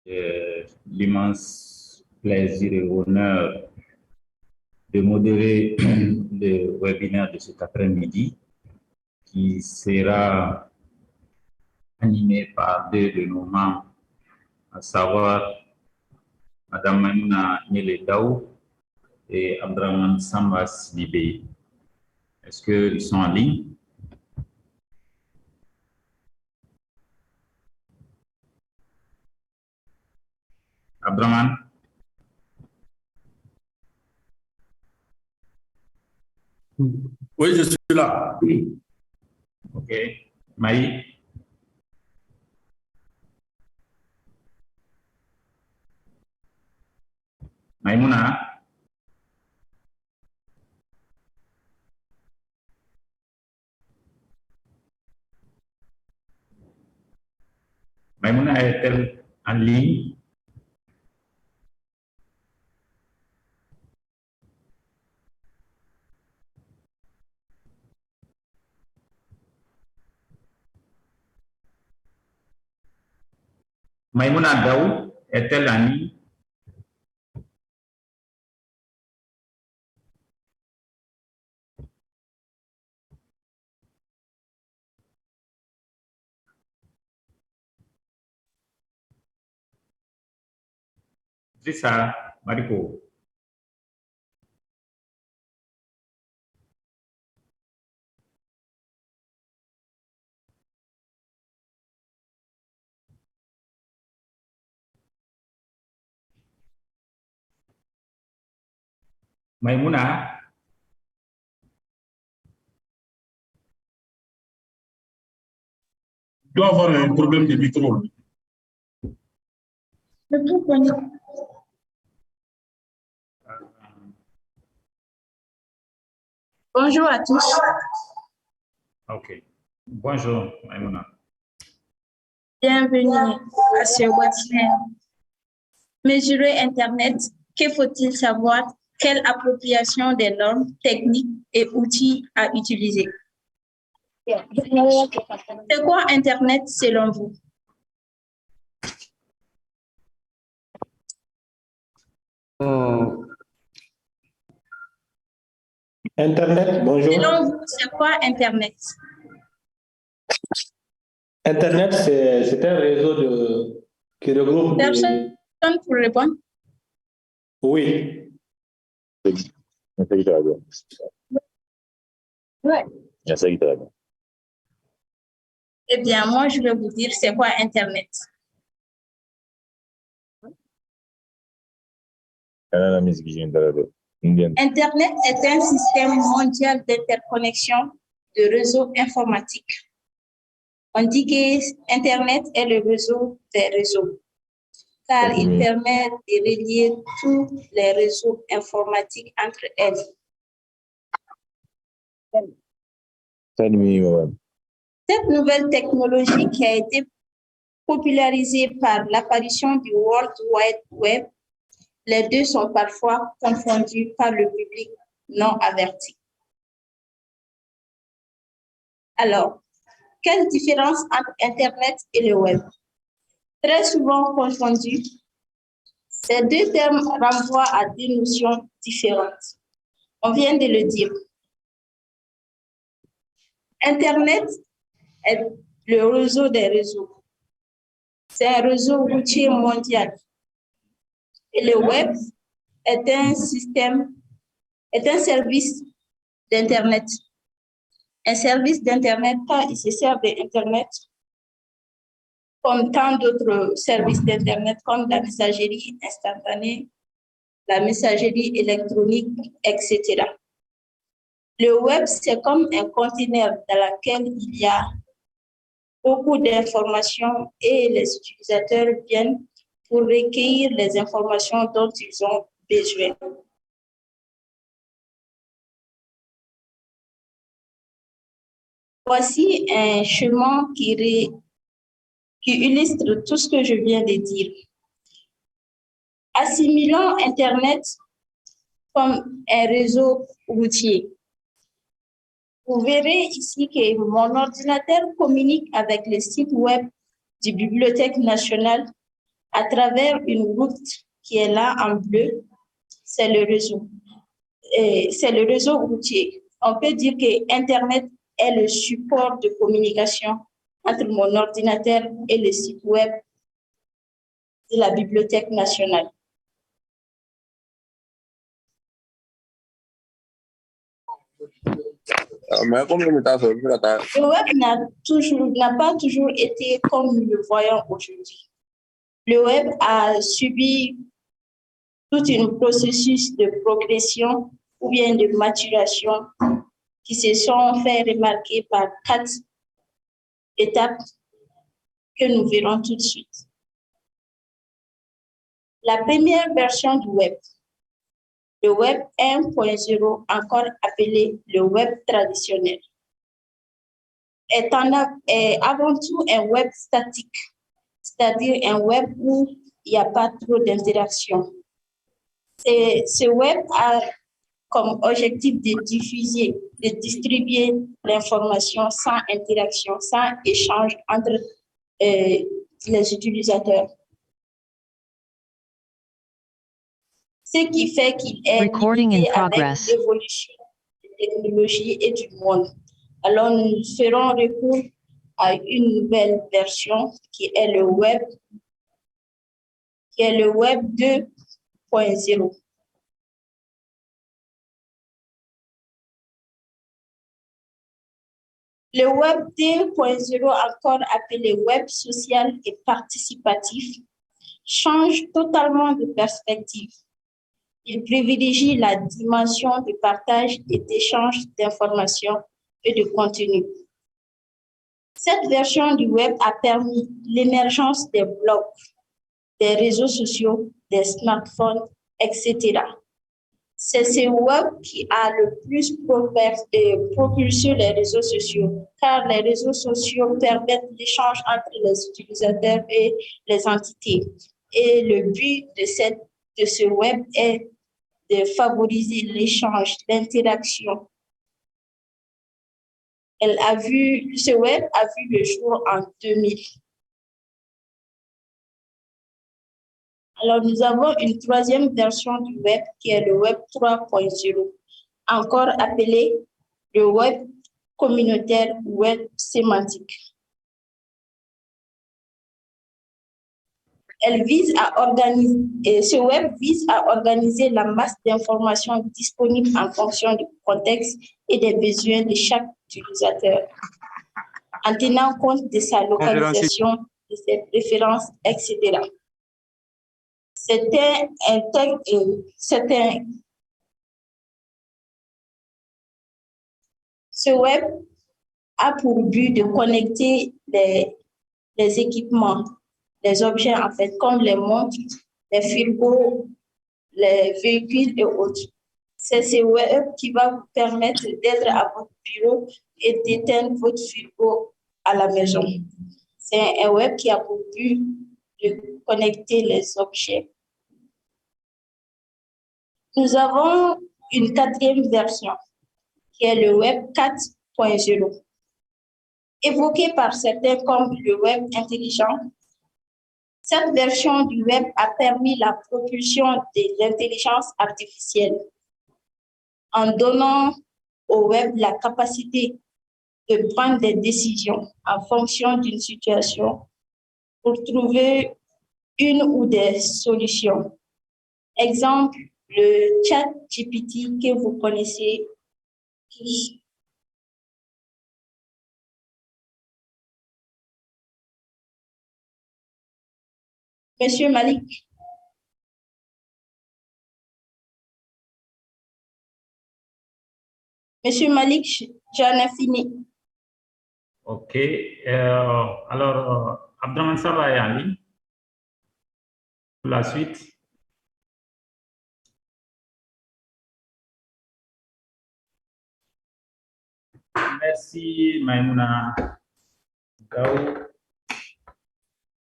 l'immense plaisir et honneur de modérer le webinaire de cet après-midi qui sera animé par deux de nos membres, à savoir Madame Maimouna Nieledaou et Abdraman Sambas Libé. Est-ce qu'ils sont en ligne? Abdraman? Oui, je suis là. OK. Maï? Maïmouna? Maïmouna est-elle en ligne? Maïmouna Daou est-elle en ligne? Drissa Mariko. Maïmouna? Il doit avoir un problème de micro. Bonjour à tous. OK. Bonjour, Maïmouna. Bienvenue à ce webinaire. Mesurer Internet, que faut-il savoir? Quelle appropriation des normes, techniques et outils à utiliser? C'est quoi Internet selon vous? Internet, bonjour. Selon vous, c'est quoi Internet? Internet, c'est un réseau qui regroupe... Personne pour répondre? Oui. Ouais. Eh bien, moi, je vais vous dire c'est quoi Internet. Internet est un système mondial d'interconnexion de réseaux informatiques. On dit que Internet est le réseau des réseaux, car il permet de relier tous les réseaux informatiques entre elles. Cette nouvelle technologie qui a été popularisée par l'apparition du World Wide Web, les deux sont parfois confondus par le public non averti. Alors, quelle différence entre Internet et le Web? Très souvent confondus, ces deux termes renvoient à deux notions différentes. On vient de le dire. Internet est le réseau des réseaux. C'est un réseau routier mondial. Et le Web est un service d'Internet. Un service d'Internet, quand il se sert d'Internet, comme tant d'autres services d'Internet, comme la messagerie instantanée, la messagerie électronique, etc. Le Web, c'est comme un conteneur dans lequel il y a beaucoup d'informations et les utilisateurs viennent pour recueillir les informations dont ils ont besoin. Voici un schéma qui illustre tout ce que je viens de dire. Assimilons Internet comme un réseau routier. Vous verrez ici que mon ordinateur communique avec le site web du Bibliothèque nationale à travers une route qui est là en bleu, c'est le réseau. C'est le réseau routier. On peut dire que Internet est le support de communication entre mon ordinateur et le site web de la Bibliothèque nationale. Le web n'a pas toujours été comme nous le voyons aujourd'hui. Le web a subi tout un processus de progression ou bien de maturation qui se sont fait remarquer par 4 étapes que nous verrons tout de suite. La première version du web, le web 1.0, encore appelé le web traditionnel, est avant tout un web statique, c'est-à-dire un web où il n'y a pas trop d'interaction. Ce web a comme objectif de diffuser, de distribuer l'information sans interaction, sans échange entre les utilisateurs. Ce qui fait qu'il est limité avec l'évolution des technologies et du monde. Alors, nous ferons recours à une nouvelle version qui est le web 2.0. Le web 2.0, encore appelé web social et participatif, change totalement de perspective. Il privilégie la dimension de partage et d'échange d'informations et de contenu. Cette version du web a permis l'émergence des blogs, des réseaux sociaux, des smartphones, etc. C'est ce web qui a le plus propulsé les réseaux sociaux, car les réseaux sociaux permettent l'échange entre les utilisateurs et les entités. Et le but de ce web est de favoriser l'échange, l'interaction. Ce web a vu le jour en 2000. Alors, nous avons une troisième version du web qui est le web 3.0, encore appelé le web communautaire ou web sémantique. Ce web vise à organiser la masse d'informations disponibles en fonction du contexte et des besoins de chaque utilisateur, en tenant compte de sa localisation, de ses préférences, etc. Ce web a pour but de connecter les équipements, les objets en fait, comme les montres, les frigos, les véhicules et autres. C'est ce web qui va vous permettre d'être à votre bureau et d'éteindre votre frigo à la maison. C'est un web qui a pour but de connecter les objets. Nous avons une quatrième version, qui est le web 4.0, évoqué par certains comme le web intelligent. Cette version du web a permis la propulsion de l'intelligence artificielle en donnant au web la capacité de prendre des décisions en fonction d'une situation pour trouver une ou des solutions. Exemple, le chat GPT que vous connaissez tous. Monsieur Malik. Monsieur Malik, j'en ai fini. OK. Alors, Abdraman Saba est en ligne. Pour la suite. Merci, Maïmouna Daou.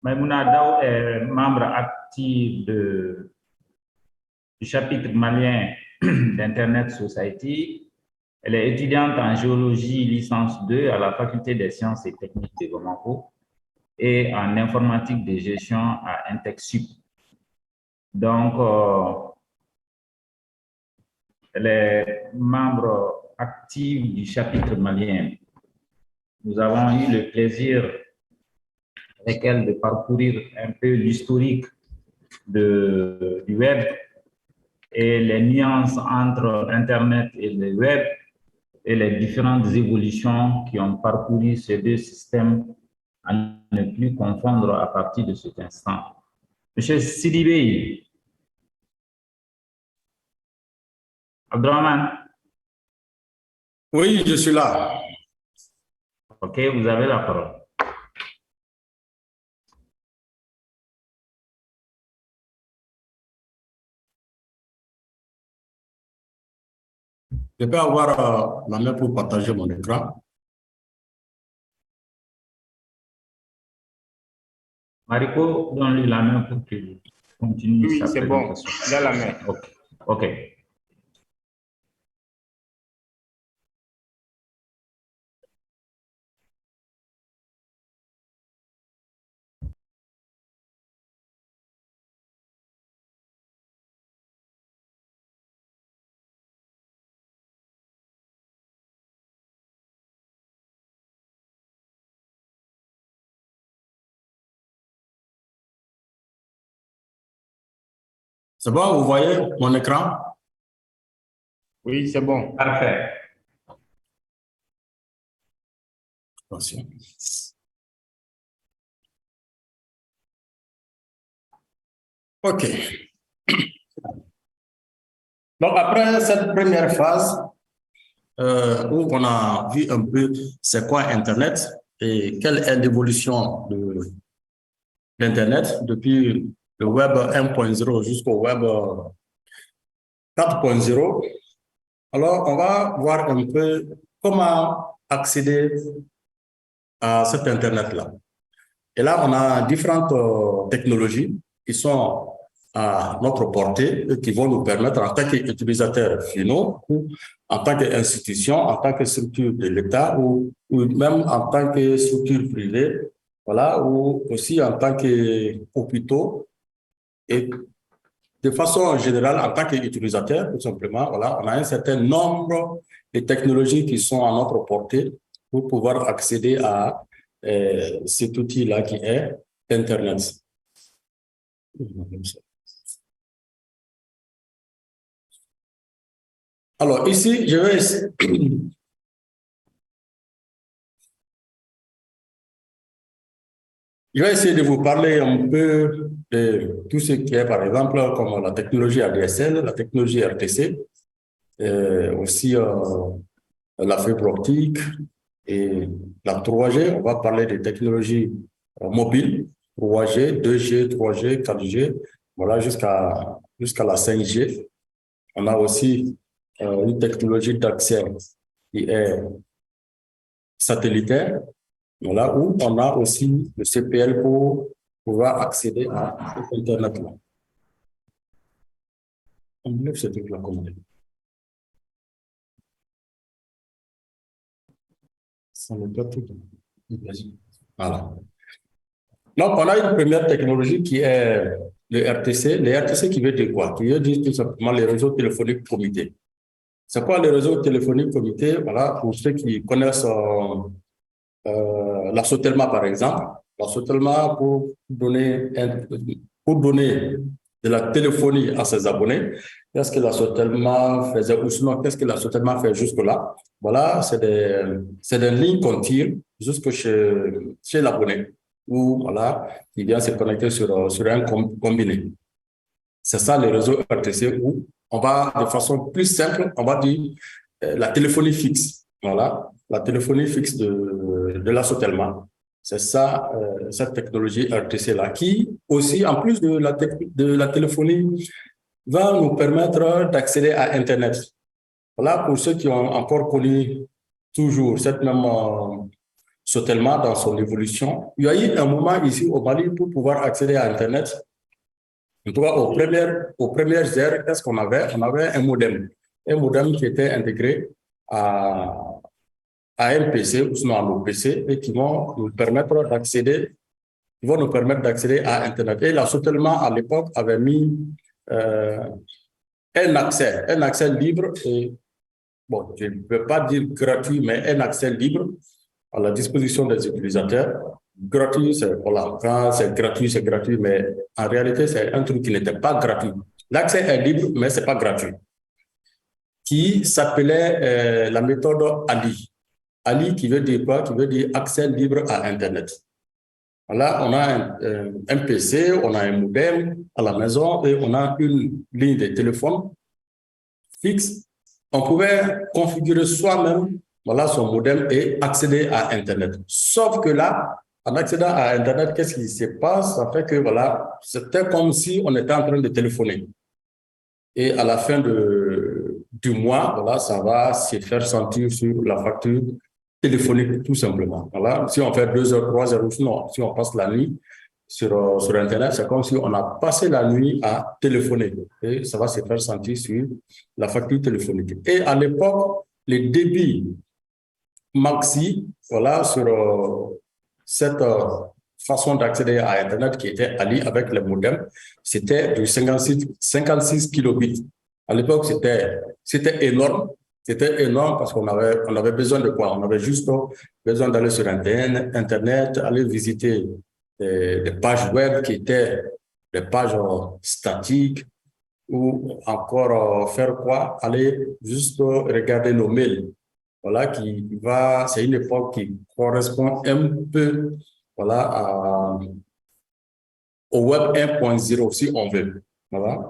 Maïmouna Daou est membre actif du chapitre malien d'Internet Society. Elle est étudiante en géologie licence 2 à la faculté des sciences et techniques de Bamako. et en informatique de gestion à Intexsup. Donc, les membres actifs du chapitre malien, nous avons eu le plaisir avec elle de parcourir un peu l'historique du web et les nuances entre Internet et le web et les différentes évolutions qui ont parcouru ces deux systèmes à ne plus confondre à partir de cet instant. Monsieur Sidibé, Abdraman. Oui, je suis là. OK, vous avez la parole. Je peux avoir la main pour partager mon écran. Mariko, donne-lui la main pour qu'il continue. Oui, sa c'est bon. présentation. Il a la main. OK. OK. C'est bon, vous voyez mon écran? Oui, c'est bon. Parfait. Attention. OK. Donc, après cette première phase, où on a vu un peu c'est quoi Internet et quelle est l'évolution de l'Internet depuis le web 1.0 jusqu'au web 4.0. Alors, on va voir un peu comment accéder à cet Internet-là. Et là, on a différentes technologies qui sont à notre portée et qui vont nous permettre, en tant qu'utilisateurs finaux, ou en tant qu'institution, en tant que structure de l'État, ou même en tant que structure privée, voilà, ou aussi en tant qu'hôpitaux. Et de façon générale, en tant qu'utilisateur, tout simplement, voilà, on a un certain nombre de technologies qui sont à notre portée pour pouvoir accéder à cet outil-là qui est Internet. Alors ici, je vais essayer de vous parler un peu de tout ce qui est, par exemple, comme la technologie ADSL, la technologie RTC, aussi la fibre optique et la 3G. On va parler des technologies mobiles, 3G, 2G, 3G, 4G, voilà, jusqu'à la 5G. On a aussi une technologie d'accès qui est satellitaire, voilà, où on a aussi le CPL pour pouvoir accéder à Internet-là. On enlève ce truc-là comme ça. Ça n'est pas tout. Voilà. Donc, on a une première technologie qui est le RTC. Le RTC qui veut dire quoi? Qui veut dire tout simplement les réseaux téléphoniques comités. C'est quoi les réseaux téléphoniques comités? Voilà, pour ceux qui connaissent l'assotelma, par exemple. L'assotelma pour donner de la téléphonie à ses abonnés. Qu'est-ce que l'assotelma faisait, ou sinon, qu'est-ce que l'assotelma fait jusque-là? Voilà, c'est des lignes qu'on tire jusque chez l'abonné, ou voilà, qui vient se connecter sur un combiné. C'est ça le réseau RTC, où on va, de façon plus simple, on va dire la téléphonie fixe. Voilà, la téléphonie fixe de l'assotelma. C'est ça, cette technologie RTC-là, qui aussi, en plus de la téléphonie, va nous permettre d'accéder à Internet. Voilà, pour ceux qui ont encore connu toujours cette même Sotelma dans son évolution. Il y a eu un moment ici au Mali pour pouvoir accéder à Internet. En tout cas, aux premières heures, qu'est-ce qu'on avait? On avait un modem qui était intégré à un PC ou sinon à nos PC et qui vont nous permettre d'accéder qui vont nous permettre d'accéder à Internet. Et l'assortiment, à l'époque, avait mis un accès libre, et, bon, je ne peux pas dire gratuit, mais un accès libre à la disposition des utilisateurs. Gratuit, c'est voilà, quand c'est gratuit, mais en réalité, c'est un truc qui n'était pas gratuit. L'accès est libre, mais ce n'est pas gratuit. Qui s'appelait la méthode Ali. Ali qui veut dire quoi? Qui veut dire accès libre à Internet. Là, on a un PC, on a un modem à la maison et on a une ligne de téléphone fixe. On pouvait configurer soi-même voilà, son modem et accéder à Internet. Sauf que là, en accédant à Internet, qu'est-ce qui se passe? Ça fait que voilà, c'était comme si on était en train de téléphoner. Et à la fin du mois, voilà, ça va se faire sentir sur la facture téléphonique, tout simplement. Voilà. Si on fait 2 heures, 3 heures, non, si on passe la nuit sur Internet, c'est comme si on a passé la nuit à téléphoner. Et ça va se faire sentir sur la facture téléphonique. Et à l'époque, les débits maxi, voilà, sur cette façon d'accéder à Internet qui était Ali avec le modem, c'était de 56 kilobits. À l'époque, c'était énorme. C'était énorme parce qu'on avait besoin de quoi? On avait juste besoin d'aller sur Internet, aller visiter des pages web qui étaient des pages statiques ou encore faire quoi? Aller juste regarder nos mails. Voilà, c'est une époque qui correspond un peu voilà, au web 1.0 si on veut. Voilà.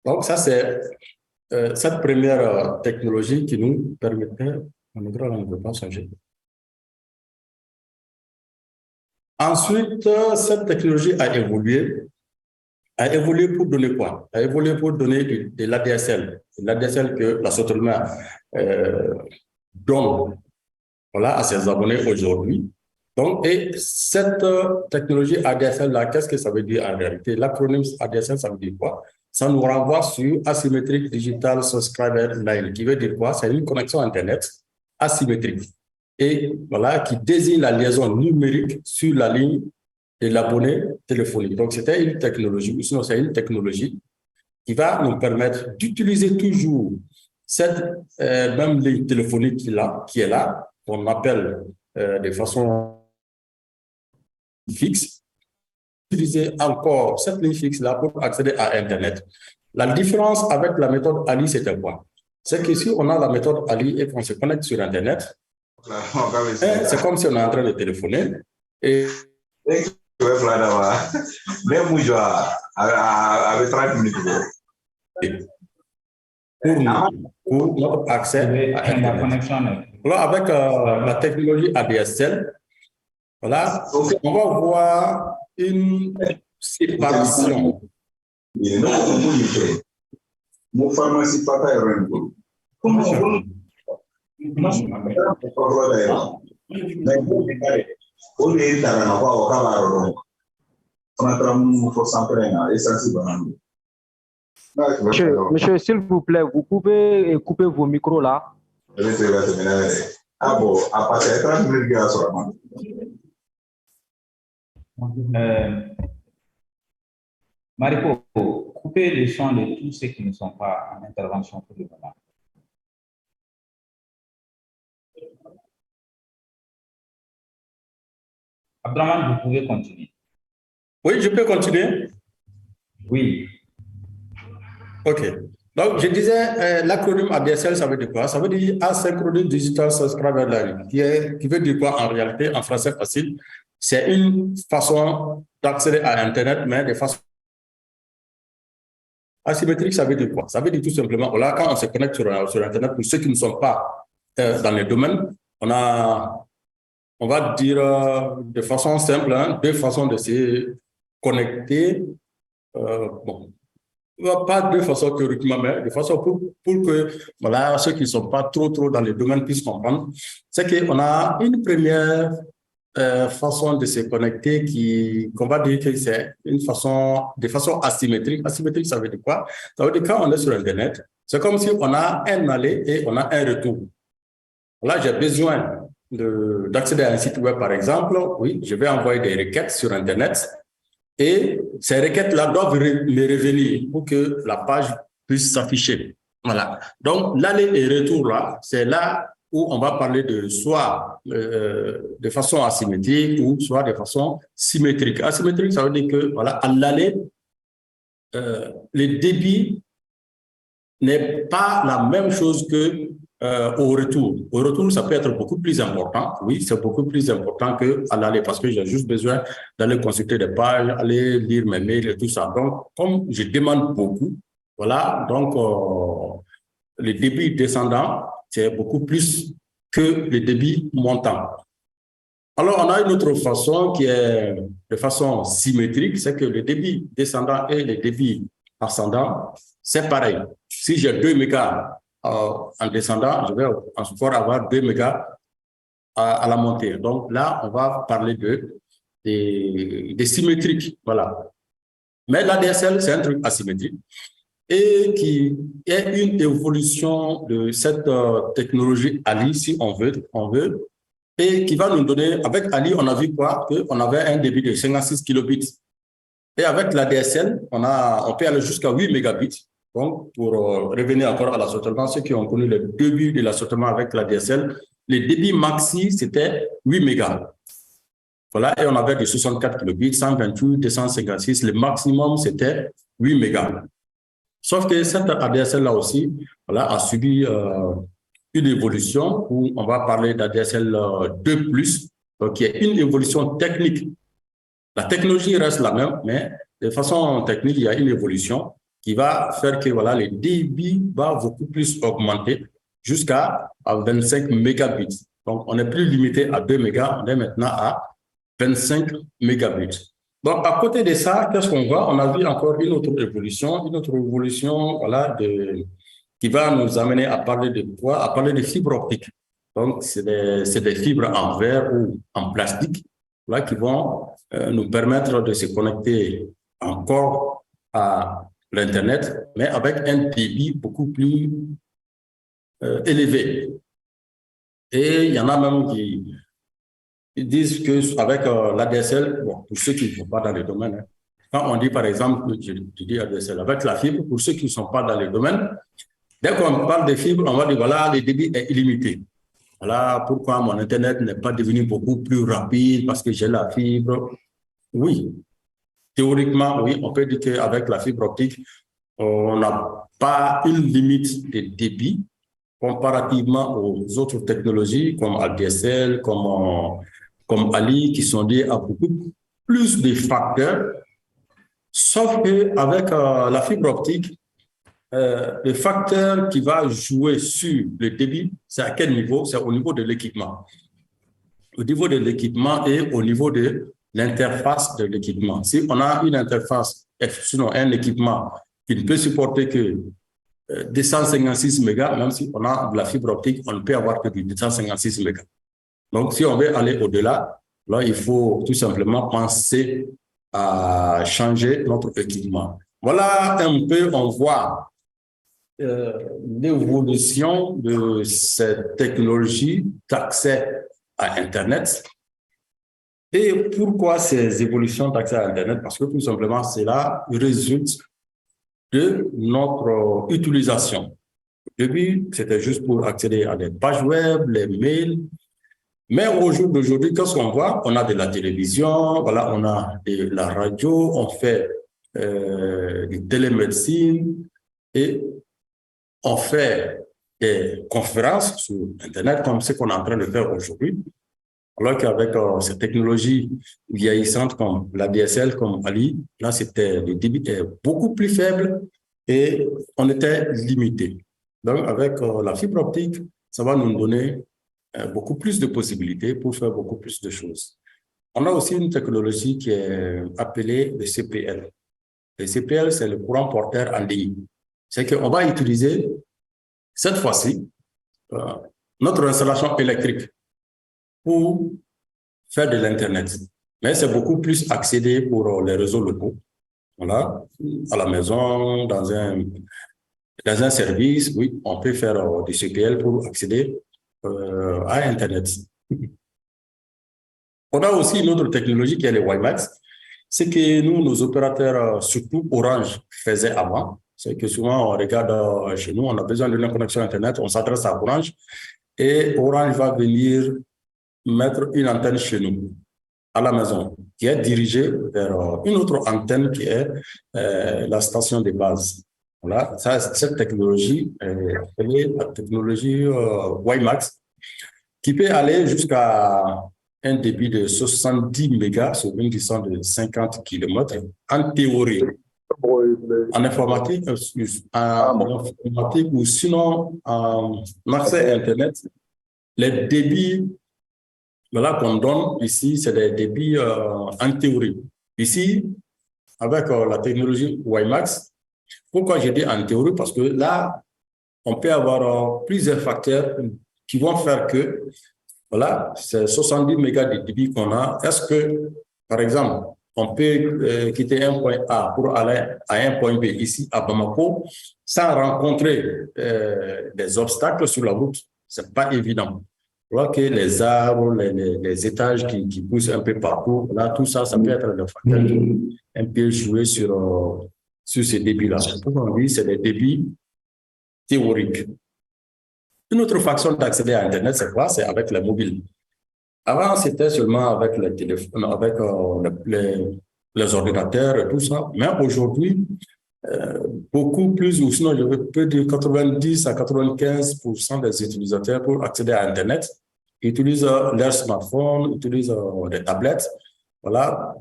Donc ça c'est cette première technologie qui nous permettait, on ne veut pas changer. Ensuite, cette technologie a évolué pour donner quoi? A évolué pour donner de l'ADSL. L'ADSL que la Sotelma donne voilà, à ses abonnés aujourd'hui. Donc, et cette technologie ADSL-là, qu'est-ce que ça veut dire en réalité? L'acronyme ADSL, ça veut dire quoi? Ça nous renvoie sur Asymmetric Digital Subscriber Line, qui veut dire quoi? C'est une connexion Internet asymétrique. Et voilà, qui désigne la liaison numérique sur la ligne de l'abonné téléphonique. Donc, c'était une technologie, ou sinon c'est une technologie qui va nous permettre d'utiliser toujours cette même ligne téléphonique qui est là, qu'on appelle de façon fixe, utiliser encore cette ligne fixe-là pour accéder à Internet. La différence avec la méthode Ali, c'était quoi? C'est que si on a la méthode Ali et qu'on se connecte sur Internet, c'est comme si on est en train de téléphoner. Et pour notre accès à Internet. Alors, avec la technologie ADSL, voilà, on va voir une séparation. Monsieur, s'il vous plaît, vous pouvez couper vos micros là. Marico, coupez les sons de tous ceux qui ne sont pas en intervention pour le moment. Abdraman, vous pouvez continuer. Oui, je peux continuer? Oui. OK. Donc, je disais, l'acronyme ADSL, ça veut dire quoi? Ça veut dire Asynchronous Digital Subscriber Line, qui veut dire quoi en réalité, en français facile? C'est une façon d'accéder à Internet, mais de façon asymétrique. Ça veut dire quoi? Ça veut dire tout simplement, voilà, quand on se connecte sur Internet, pour ceux qui ne sont pas dans le domaine, on va dire de façon simple, hein, 2 façons de se connecter. Bon, pas de façon théoriquement, mais de façon pour que voilà, ceux qui ne sont pas trop dans le domaine puissent comprendre. C'est qu'on a une première façon de se connecter qu'on va dire que c'est de façon asymétrique. Asymétrique, ça veut dire quoi? Ça veut dire quand on est sur Internet, c'est comme si on a un aller et on a un retour. Là, j'ai besoin d'accéder à un site web, par exemple, oui, je vais envoyer des requêtes sur Internet et ces requêtes-là doivent me revenir pour que la page puisse s'afficher. Voilà. Donc, l'aller et retour, là, c'est là où on va parler de soit de façon asymétrique ou soit de façon symétrique. Asymétrique, ça veut dire que, voilà, à l'aller, le débit n'est pas la même chose que au retour. Au retour, ça peut être beaucoup plus important. Oui, c'est beaucoup plus important qu'à l'aller parce que j'ai juste besoin d'aller consulter des pages, aller lire mes mails et tout ça. Donc, comme je demande beaucoup, voilà, donc le débit descendant, c'est beaucoup plus que le débit montant. Alors, on a une autre façon qui est de façon symétrique, c'est que le débit descendant et le débit ascendant, c'est pareil. Si j'ai 2 mégas en descendant, je vais encore avoir 2 mégas à la montée. Donc là, on va parler de symétrique. Voilà. Mais l'ADSL, c'est un truc asymétrique et qui est une évolution de cette technologie Ali, si on veut, et qui va nous donner, avec Ali, on a vu quoi? Qu'on avait un débit de 56 kilobits. Et avec l'ADSL, on peut aller jusqu'à 8 mégabits. Donc, pour revenir encore à l'assortiment, ceux qui ont connu le début de l'assortiment avec l'ADSL, le débit maxi, c'était 8 mégas. Voilà, et on avait du 64 kilobits, 128, 256. Le maximum, c'était 8 mégas. Sauf que cette ADSL-là aussi, voilà, a subi une évolution où on va parler d'ADSL 2+, qui est une évolution technique. La technologie reste la même, mais de façon technique, il y a une évolution qui va faire que voilà, le débit va beaucoup plus augmenter jusqu'à 25 mégabits. Donc, on n'est plus limité à 2 mégas, on est maintenant à 25 mégabits. Donc, à côté de ça, qu'est-ce qu'on voit? On a vu encore une autre évolution voilà, qui va nous amener à parler de quoi? À parler de fibres optiques. Donc, c'est des fibres en verre ou en plastique là, qui vont nous permettre de se connecter encore à l'Internet, mais avec un débit beaucoup plus élevé. Et il y en a même qui disent qu'avec l'ADSL, bon, pour ceux qui ne sont pas dans le domaine, hein, quand on dit par exemple, je dis ADSL, avec la fibre, pour ceux qui ne sont pas dans le domaine, dès qu'on parle de fibre, on va dire voilà, le débit est illimité. Voilà pourquoi mon Internet n'est pas devenu beaucoup plus rapide parce que j'ai la fibre. Oui, théoriquement, oui, on peut dire qu'avec la fibre optique, on n'a pas une limite de débit comparativement aux autres technologies comme ADSL, comme Ali, qui sont liées à beaucoup plus de facteurs. Sauf qu'avec la fibre optique, le facteur qui va jouer sur le débit, c'est à quel niveau? C'est au niveau de l'équipement. Au niveau de l'équipement et au niveau de l'interface de l'équipement. Si on a une interface, sinon un équipement qui ne peut supporter que 256 mégas, même si on a de la fibre optique, on ne peut avoir que du 256 mégas. Donc, si on veut aller au-delà, là, il faut tout simplement penser à changer notre équipement. Voilà un peu, on voit l'évolution de cette technologie d'accès à Internet. Et pourquoi ces évolutions d'accès à Internet? Parce que tout simplement, cela résulte de notre utilisation. Au début, c'était juste pour accéder à des pages web, les mails. Mais au jour d'aujourd'hui, qu'est-ce qu'on voit? On a de la télévision, voilà, on a de la radio, on fait de télémédecine et on fait des conférences sur Internet comme ce qu'on est en train de faire aujourd'hui. Alors qu'avec ces technologies vieillissantes comme la DSL, comme Ali, là, le débit était beaucoup plus faible et on était limité. Donc, avec la fibre optique, ça va nous donner beaucoup plus de possibilités pour faire beaucoup plus de choses. On a aussi une technologie qui est appelée le CPL. Le CPL, c'est le courant porteur en ligne. C'est qu'on va utiliser, cette fois-ci, notre installation électrique pour faire de l'Internet. Mais c'est beaucoup plus accédé pour les réseaux locaux. Voilà, à la maison, dans un service, oui, on peut faire du CPL pour accéder à Internet. On a aussi une autre technologie qui est les WiMAX. Ce que nous, nos opérateurs, surtout Orange, faisaient avant, c'est que souvent on regarde chez nous, on a besoin d'une connexion Internet, on s'adresse à Orange et Orange va venir mettre une antenne chez nous, à la maison, qui est dirigée vers une autre antenne qui est la station de base. Voilà, ça, cette technologie, elle est la technologie WiMAX, qui peut aller jusqu'à un débit de 70 mégas sur une distance de 50 km en théorie. En informatique, ou sinon en accès à Internet, les débits voilà, qu'on donne ici, c'est des débits en théorie. Ici, avec la technologie WiMAX, pourquoi j'ai dit en théorie? Parce que là, on peut avoir plusieurs facteurs qui vont faire que, voilà, c'est 70 mégas de débit qu'on a. Est-ce que, par exemple, on peut quitter un point A pour aller à un point B ici à Bamako sans rencontrer des obstacles sur la route? C'est pas évident. Voilà que les arbres, les étages qui poussent un peu partout, là, tout ça, ça peut être des facteurs qui un peu jouer sur ces débits-là. Pourquoi on dit c'est des débits théoriques. Une autre façon d'accéder à Internet, c'est quoi? C'est avec les mobiles. Avant, c'était seulement avec les téléphones, avec les ordinateurs et tout ça. Mais aujourd'hui, beaucoup plus, ou sinon je peux dire 90 à 95% des utilisateurs pour accéder à Internet utilisent leur smartphone, utilisent des tablettes. Voilà.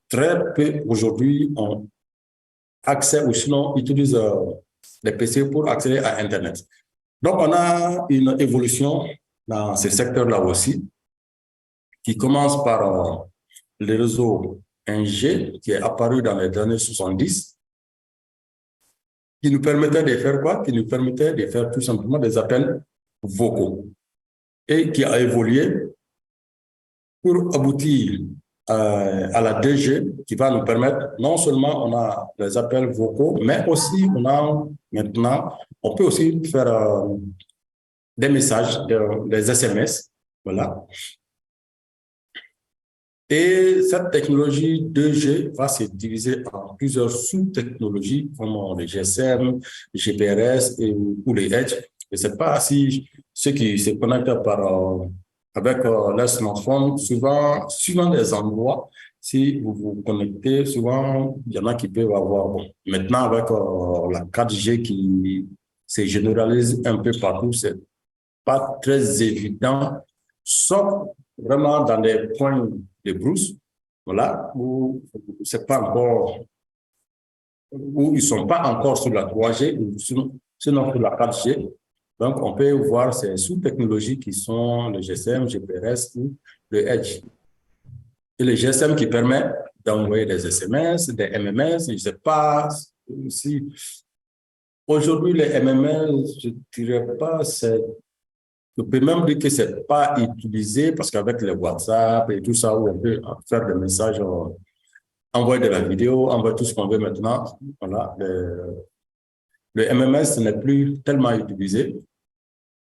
Très peu aujourd'hui ont accès ou sinon utilisent les PC pour accéder à Internet. Donc, on a une évolution dans ce secteur-là aussi, qui commence par le réseau 1G, qui est apparu dans les années 70, qui nous permettait de faire quoi? Qui nous permettait de faire tout simplement des appels vocaux, et qui a évolué pour aboutir à la 2G, qui va nous permettre, non seulement on a les appels vocaux, mais aussi on a maintenant, on peut aussi faire des messages, des SMS, voilà. Et cette technologie 2G va se diviser en plusieurs sous-technologies, comme les GSM, les GPRS ou les Edge. Je ne sais pas si ceux qui se connectent avec leur smartphone, souvent, suivant des endroits, si vous vous connectez, souvent, il y en a qui peuvent avoir. Bon, maintenant, avec la 4G qui se généralise un peu partout, c'est pas très évident, sauf vraiment dans les points de brousse, voilà, où c'est pas encore, où ils sont pas encore sur la 3G, ou sinon sur la 4G. Donc, on peut voir ces sous-technologies qui sont le GSM, GPRS ou le Edge. Et le GSM qui permet d'envoyer des SMS, des MMS, je ne sais pas si... Aujourd'hui, les MMS, je ne dirais pas, je peux même dire que ce n'est pas utilisé parce qu'avec les WhatsApp et tout ça, où on peut faire des messages, envoyer de la vidéo, envoyer tout ce qu'on veut maintenant. Voilà. Le MMS n'est plus tellement utilisé.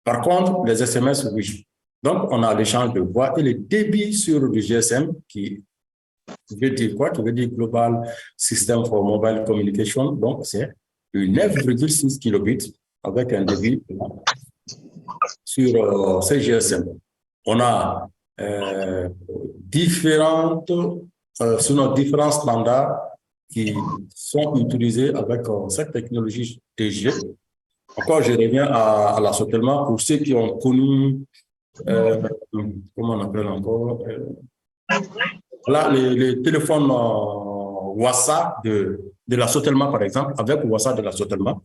Par contre, les SMS, oui. Donc, on a l'échange de voix et le débit sur le GSM qui veut dire quoi? Qui veut dire Global System for Mobile Communication. Donc, c'est 9,6 kilobits avec un débit sur ces GSM. On a différents standards qui sont utilisés avec cette technologie 2G. Encore, je reviens à l'assortiment pour ceux qui ont connu, comment on appelle encore, là, les téléphones WhatsApp de l'assortiment, par exemple, avec WhatsApp de l'assortiment,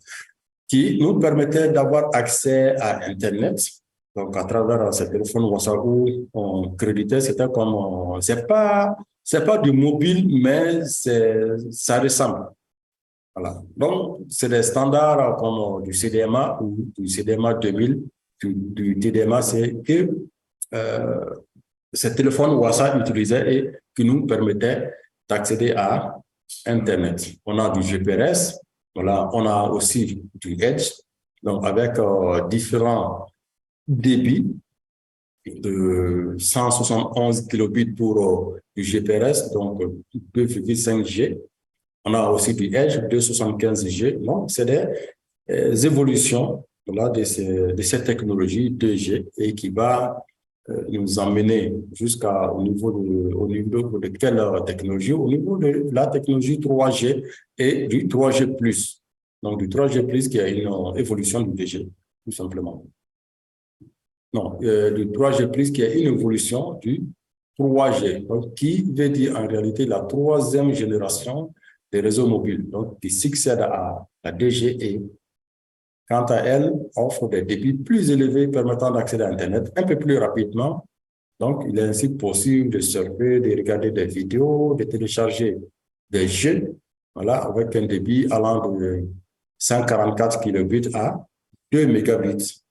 qui nous permettait d'avoir accès à Internet. Donc, à travers ces téléphones WhatsApp où on créditait, c'était comme, c'est pas du mobile, mais ça ressemble. Voilà. Donc, c'est des standards comme du CDMA ou du CDMA 2000, du TDMA, c'est que ces téléphones WhatsApp utilisaient et qui nous permettaient d'accéder à Internet. On a du GPRS, voilà, on a aussi du Edge, donc avec différents débits de 171 kilobits pour du GPRS, donc 2,5 G. On a aussi du Edge, 275 G. Donc, c'est des évolutions voilà, de ces technologies 2G et qui va nous emmener jusqu'au niveau de quelle technologie? Au niveau de la technologie 3G et du 3G+. Donc, du 3G+, qui est une évolution du 2G, tout simplement. Non, du 3G+, qui est une évolution du 3G, donc, qui veut dire en réalité la troisième génération des réseaux mobiles, donc qui succède à la 2G et quant à elle, offre des débits plus élevés permettant d'accéder à Internet un peu plus rapidement. Donc, il est ainsi possible de surfer, de regarder des vidéos, de télécharger des jeux, voilà, avec un débit allant de 144 kilobits à 2 mégabits.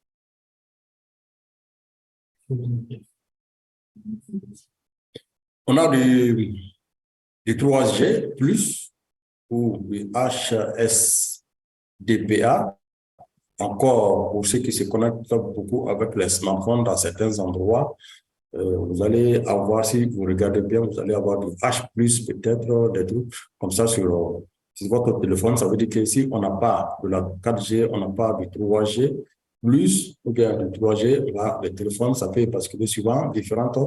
On a du 3G+, ou du HSDPA, encore pour ceux qui se connectent beaucoup avec les smartphones dans certains endroits. Vous allez avoir, si vous regardez bien, vous allez avoir du H+, peut-être, des trucs comme ça sur votre téléphone. Ça veut dire que si on n'a pas de la 4G, on n'a pas du 3G, plus ou bien du 3G, là, le téléphone, ça peut basculer suivant différentes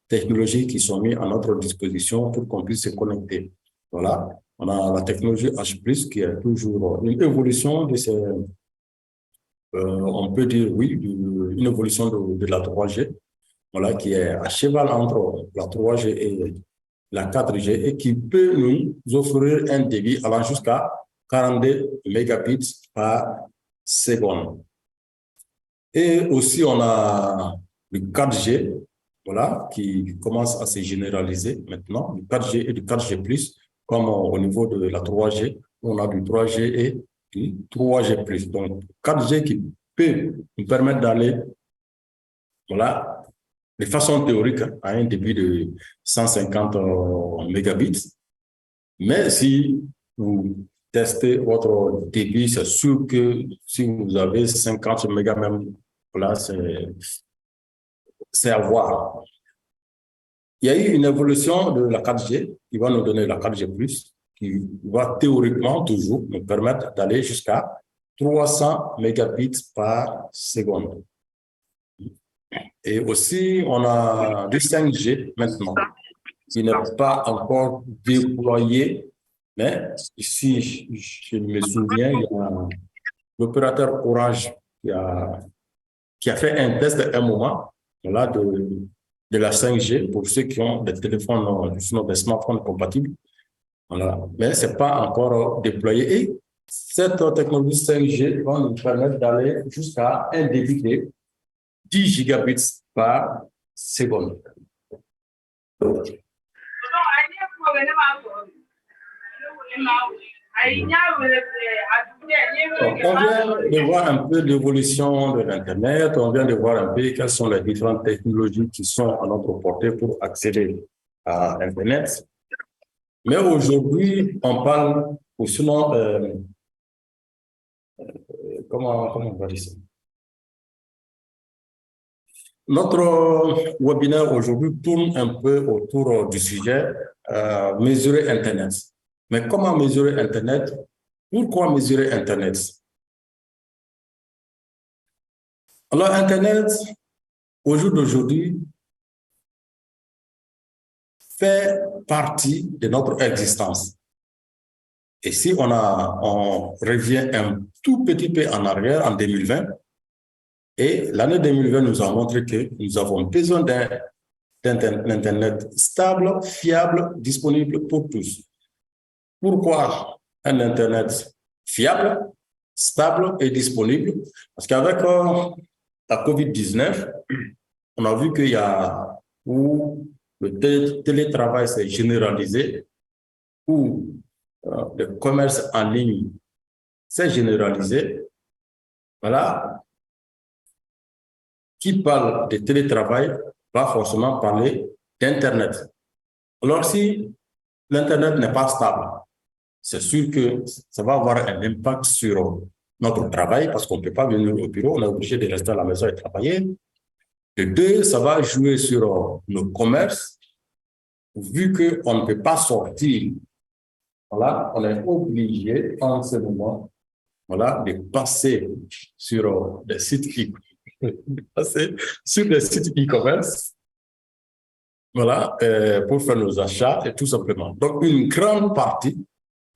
technologies qui sont mises à notre disposition pour qu'on puisse se connecter. Voilà, on a la technologie H+, qui est toujours une évolution de ces... on peut dire, oui, une évolution de la 3G, voilà, qui est à cheval entre la 3G et la 4G et qui peut nous offrir un débit allant jusqu'à 42 mégabits par seconde. Et aussi, on a le 4G, voilà, qui commence à se généraliser maintenant, du 4G et du 4G+, comme au niveau de la 3G, on a du 3G et du 3G+. Donc, 4G qui peut nous permettre d'aller, voilà, de façon théorique, à un débit de 150 mégabits. Mais si vous testez votre débit, c'est sûr que si vous avez 50 mégas même, là, c'est à voir. Il y a eu une évolution de la 4G qui va nous donner la 4G+, qui va théoriquement toujours nous permettre d'aller jusqu'à 300 mégabits par seconde. Et aussi, on a du 5G maintenant, qui n'est pas encore déployé, mais ici, je me souviens, il y a l'opérateur Orange qui a fait un test à un moment là, de la 5G pour ceux qui ont des téléphones, des smartphones compatibles. Voilà. Mais ce n'est pas encore déployé. Et cette technologie 5G va nous permettre d'aller jusqu'à un débit de 10 gigabits par seconde. On vient de voir un peu l'évolution de l'Internet, on vient de voir un peu quelles sont les différentes technologies qui sont à notre portée pour accéder à Internet. Mais aujourd'hui, on parle, ou sinon, comment on va dire ça? Notre webinaire aujourd'hui tourne un peu autour du sujet mesurer Internet. Mais comment mesurer Internet? Pourquoi mesurer Internet? Alors, Internet, au jour d'aujourd'hui, fait partie de notre existence. Et si on revient un tout petit peu en arrière, en 2020, et l'année 2020 nous a montré que nous avons besoin d'un Internet stable, fiable, disponible pour tous. Pourquoi un Internet fiable, stable et disponible? Parce qu'avec la COVID-19, on a vu qu'il y a où le télétravail s'est généralisé, où le commerce en ligne s'est généralisé. Voilà. Qui parle de télétravail va forcément parler d'Internet. Alors, si l'Internet n'est pas stable, c'est sûr que ça va avoir un impact sur notre travail parce qu'on ne peut pas venir au bureau, on est obligé de rester à la maison et travailler. De deux, ça va jouer sur nos commerces, vu qu'on ne peut pas sortir. Voilà, on est obligé en ce moment, voilà, de passer sur des sites e-commerce, voilà, pour faire nos achats et tout simplement. Donc, une grande partie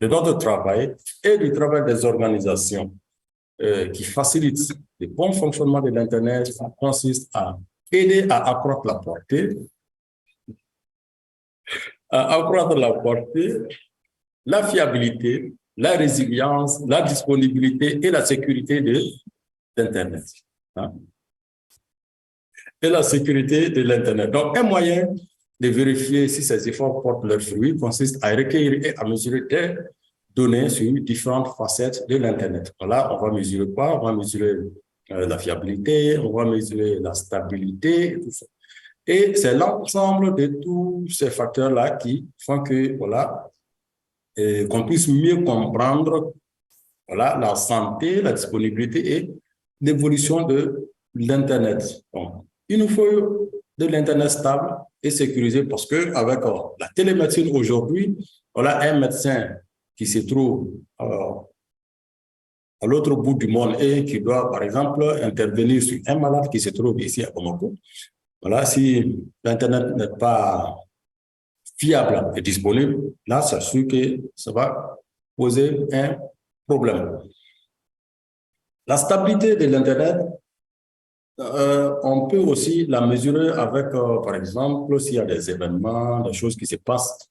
de notre travail et du travail des organisations qui facilitent le bon fonctionnement de l'Internet consiste à aider à accroître la portée, la fiabilité, la résilience, la disponibilité et la sécurité de l'Internet. Hein? Et la sécurité de l'Internet. Donc, un moyen de vérifier si ces efforts portent leurs fruits consiste à recueillir et à mesurer des données sur différentes facettes de l'Internet. Voilà, on va mesurer quoi? On va mesurer la fiabilité, on va mesurer la stabilité, et tout ça. Et c'est l'ensemble de tous ces facteurs-là qui font que, voilà, qu'on puisse mieux comprendre, voilà, la santé, la disponibilité et l'évolution de l'Internet. Donc, il nous faut de l'Internet stable et sécurisé parce qu'avec la télémédecine aujourd'hui, voilà, un médecin qui se trouve à l'autre bout du monde et qui doit, par exemple, intervenir sur un malade qui se trouve ici à Bamako. Voilà, si l'Internet n'est pas fiable et disponible, là, c'est sûr que ça va poser un problème. La stabilité de l'Internet, on peut aussi la mesurer avec, par exemple, s'il y a des événements, des choses qui se passent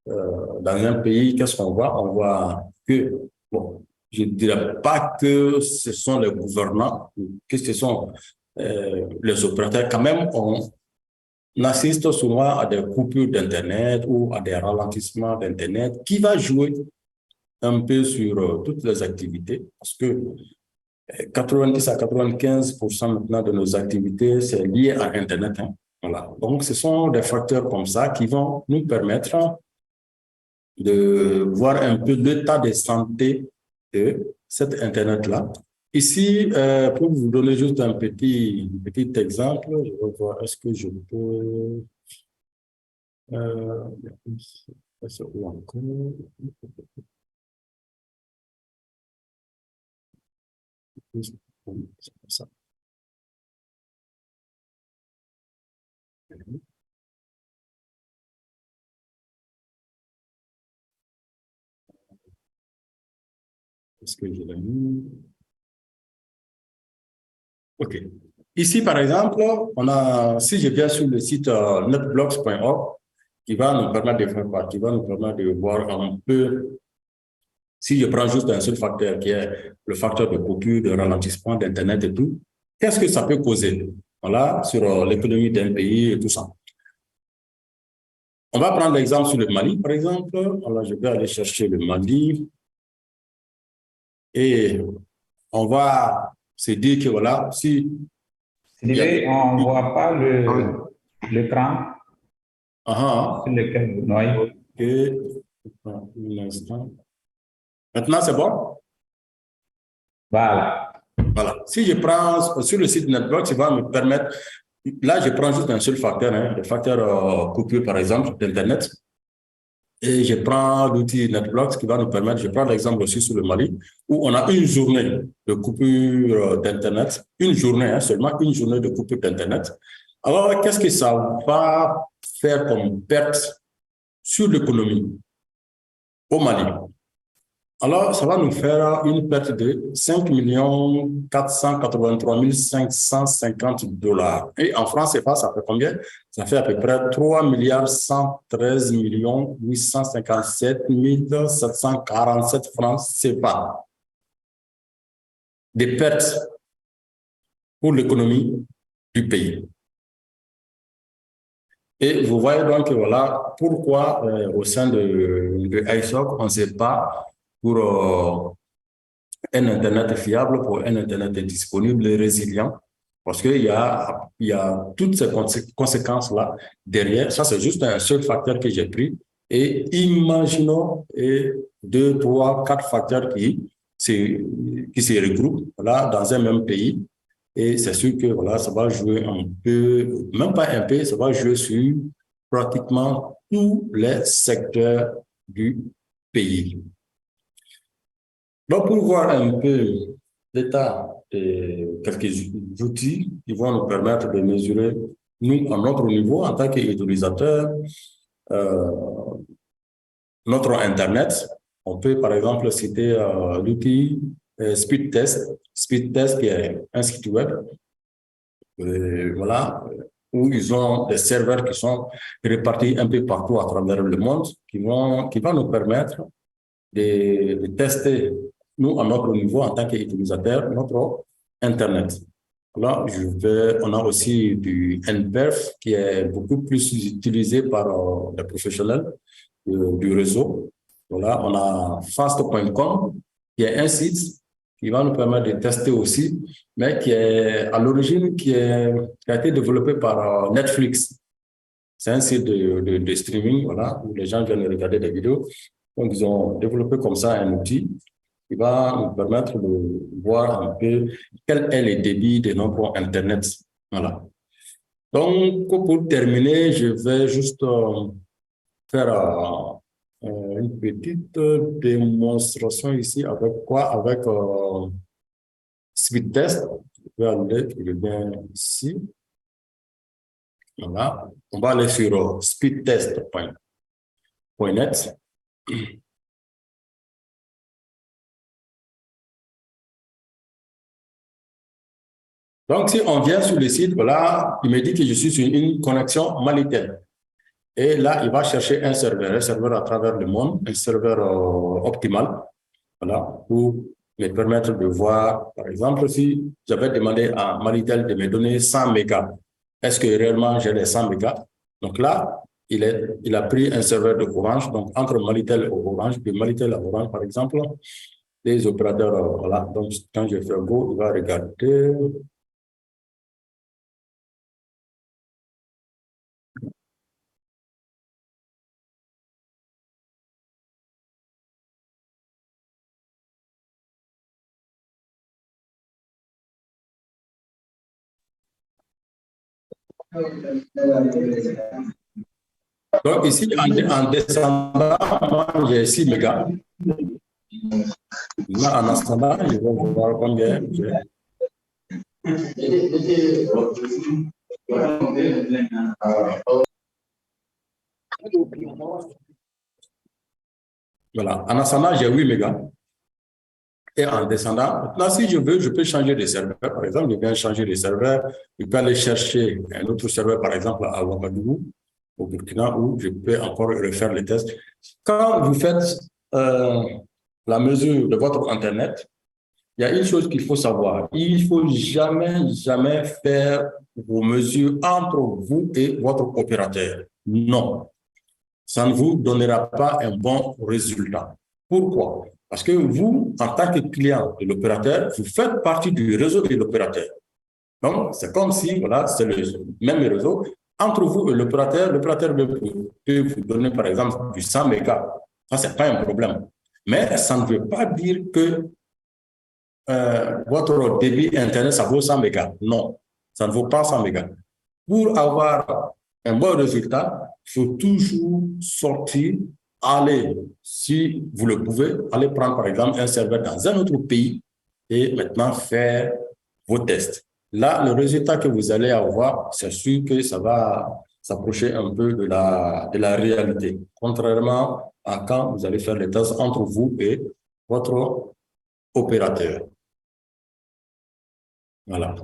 dans un pays, qu'est-ce qu'on voit? On voit que, bon, je ne dirais pas que ce sont les gouvernants, que ce sont les opérateurs. Quand même, on assiste souvent à des coupures d'Internet ou à des ralentissements d'Internet qui va jouer un peu sur toutes les activités parce que 90 à 95% maintenant de nos activités, c'est lié à Internet. Hein. Voilà. Donc, ce sont des facteurs comme ça qui vont nous permettre de voir un peu l'état de santé de cet Internet-là. Ici, pour vous donner juste un petit exemple, je vais voir, est-ce que je peux... où encore? Ça. Est-ce que je l'ai mis? OK. Ici, par exemple, on a, si je viens sur le site netblocks.org, qui va nous permettre de faire quoi? Qui va nous permettre de voir un peu, si je prends juste un seul facteur, qui est le facteur de coupure, de ralentissement d'Internet et tout, qu'est-ce que ça peut causer? Voilà, sur l'économie d'un pays et tout ça. On va prendre l'exemple sur le Mali, par exemple. Alors, je vais aller chercher le Mali. Et on va se dire que voilà, si... On ne voit pas l'écran sur lequel vous noyez. OK. Un instant. Maintenant, c'est bon? Voilà. Voilà. Si je prends sur le site NetBlocks, ça va me permettre... Là, je prends juste un seul facteur, hein, le facteur coupure, par exemple, d'Internet. Et je prends l'outil NetBlocks qui va nous permettre, je prends l'exemple aussi sur le Mali, où on a une journée de coupure d'Internet, une journée, hein, seulement une journée de coupure d'Internet. Alors, qu'est-ce que ça va faire comme perte sur l'économie au Mali? Alors, ça va nous faire une perte de 5 483 550 $. Et en France CFA, ça fait combien? Ça fait à peu près 3 113 857 747 francs CFA. Des pertes pour l'économie du pays. Et vous voyez donc, voilà, pourquoi au sein de ISOC, on ne sait pas pour un Internet fiable, pour un Internet disponible et résilient, parce qu'il y a toutes ces conséquences-là derrière. Ça, c'est juste un seul facteur que j'ai pris. Et imaginons 2, 3, 4 facteurs qui se regroupent là, dans un même pays. Et c'est sûr que voilà, ça va jouer un peu, même pas un peu, ça va jouer sur pratiquement tous les secteurs du pays. Donc, pour voir un peu l'état de quelques outils qui vont nous permettre de mesurer, nous, à notre niveau, en tant qu'utilisateurs, notre Internet. On peut, par exemple, citer l'outil Speed Test. Speed Test, qui est un site web, voilà, où ils ont des serveurs qui sont répartis un peu partout à travers le monde, qui vont nous permettre de tester, nous, à notre niveau, en tant qu'utilisateur, notre Internet. Là, on a aussi du NPerf qui est beaucoup plus utilisé par les professionnels du réseau. Voilà, on a fast.com qui est un site qui va nous permettre de tester aussi, mais qui est à l'origine, qui a été développé par Netflix. C'est un site de streaming, voilà, où les gens viennent regarder des vidéos. Donc, ils ont développé comme ça un outil qui va nous permettre de voir un peu quel est le débit de notre Internet. Voilà. Donc, pour terminer, je vais juste faire une petite démonstration ici avec quoi? Avec Speed Test. Je vais aller, je viens ici. Voilà. On va aller sur speedtest.net. Donc, si on vient sur le site, voilà, il me dit que je suis sur une connexion Malitel. Et là, il va chercher un serveur à travers le monde, un serveur optimal, voilà, pour me permettre de voir, par exemple, si j'avais demandé à Malitel de me donner 100 mégas, est-ce que réellement j'ai les 100 mégas? Donc là, il a pris un serveur de Orange, donc entre Malitel et Orange, de Malitel à Orange, par exemple, les opérateurs, voilà, donc quand je fais Go, il va regarder. Donc ici, en descendant, moi j'ai 6 mégas. Là, en ascendant, je vais voir combien j'ai. Voilà, en ascendant, j'ai 8 mégas. Et en descendant, maintenant, si je veux, je peux changer de serveur. Par exemple, je viens changer de serveur. Je peux aller chercher un autre serveur, par exemple, à Ouagadougou, au Burkina, où je peux encore refaire les tests. Quand vous faites la mesure de votre Internet, il y a une chose qu'il faut savoir. Il ne faut jamais faire vos mesures entre vous et votre opérateur. Non. Ça ne vous donnera pas un bon résultat. Pourquoi? Parce que vous, en tant que client de l'opérateur, vous faites partie du réseau de l'opérateur. Donc, c'est comme si, voilà, c'est le même réseau. Entre vous et l'opérateur peut vous donner, par exemple, du 100 mégas. Ça, ce n'est pas un problème. Mais ça ne veut pas dire que votre débit Internet, ça vaut 100 mégas. Non, ça ne vaut pas 100 mégas. Pour avoir un bon résultat, il faut toujours sortir, aller, si vous le pouvez, aller prendre par exemple un serveur dans un autre pays et maintenant faire vos tests. Là, le résultat que vous allez avoir, c'est sûr que ça va s'approcher un peu de la réalité, contrairement à quand vous allez faire les tests entre vous et votre opérateur. Voilà.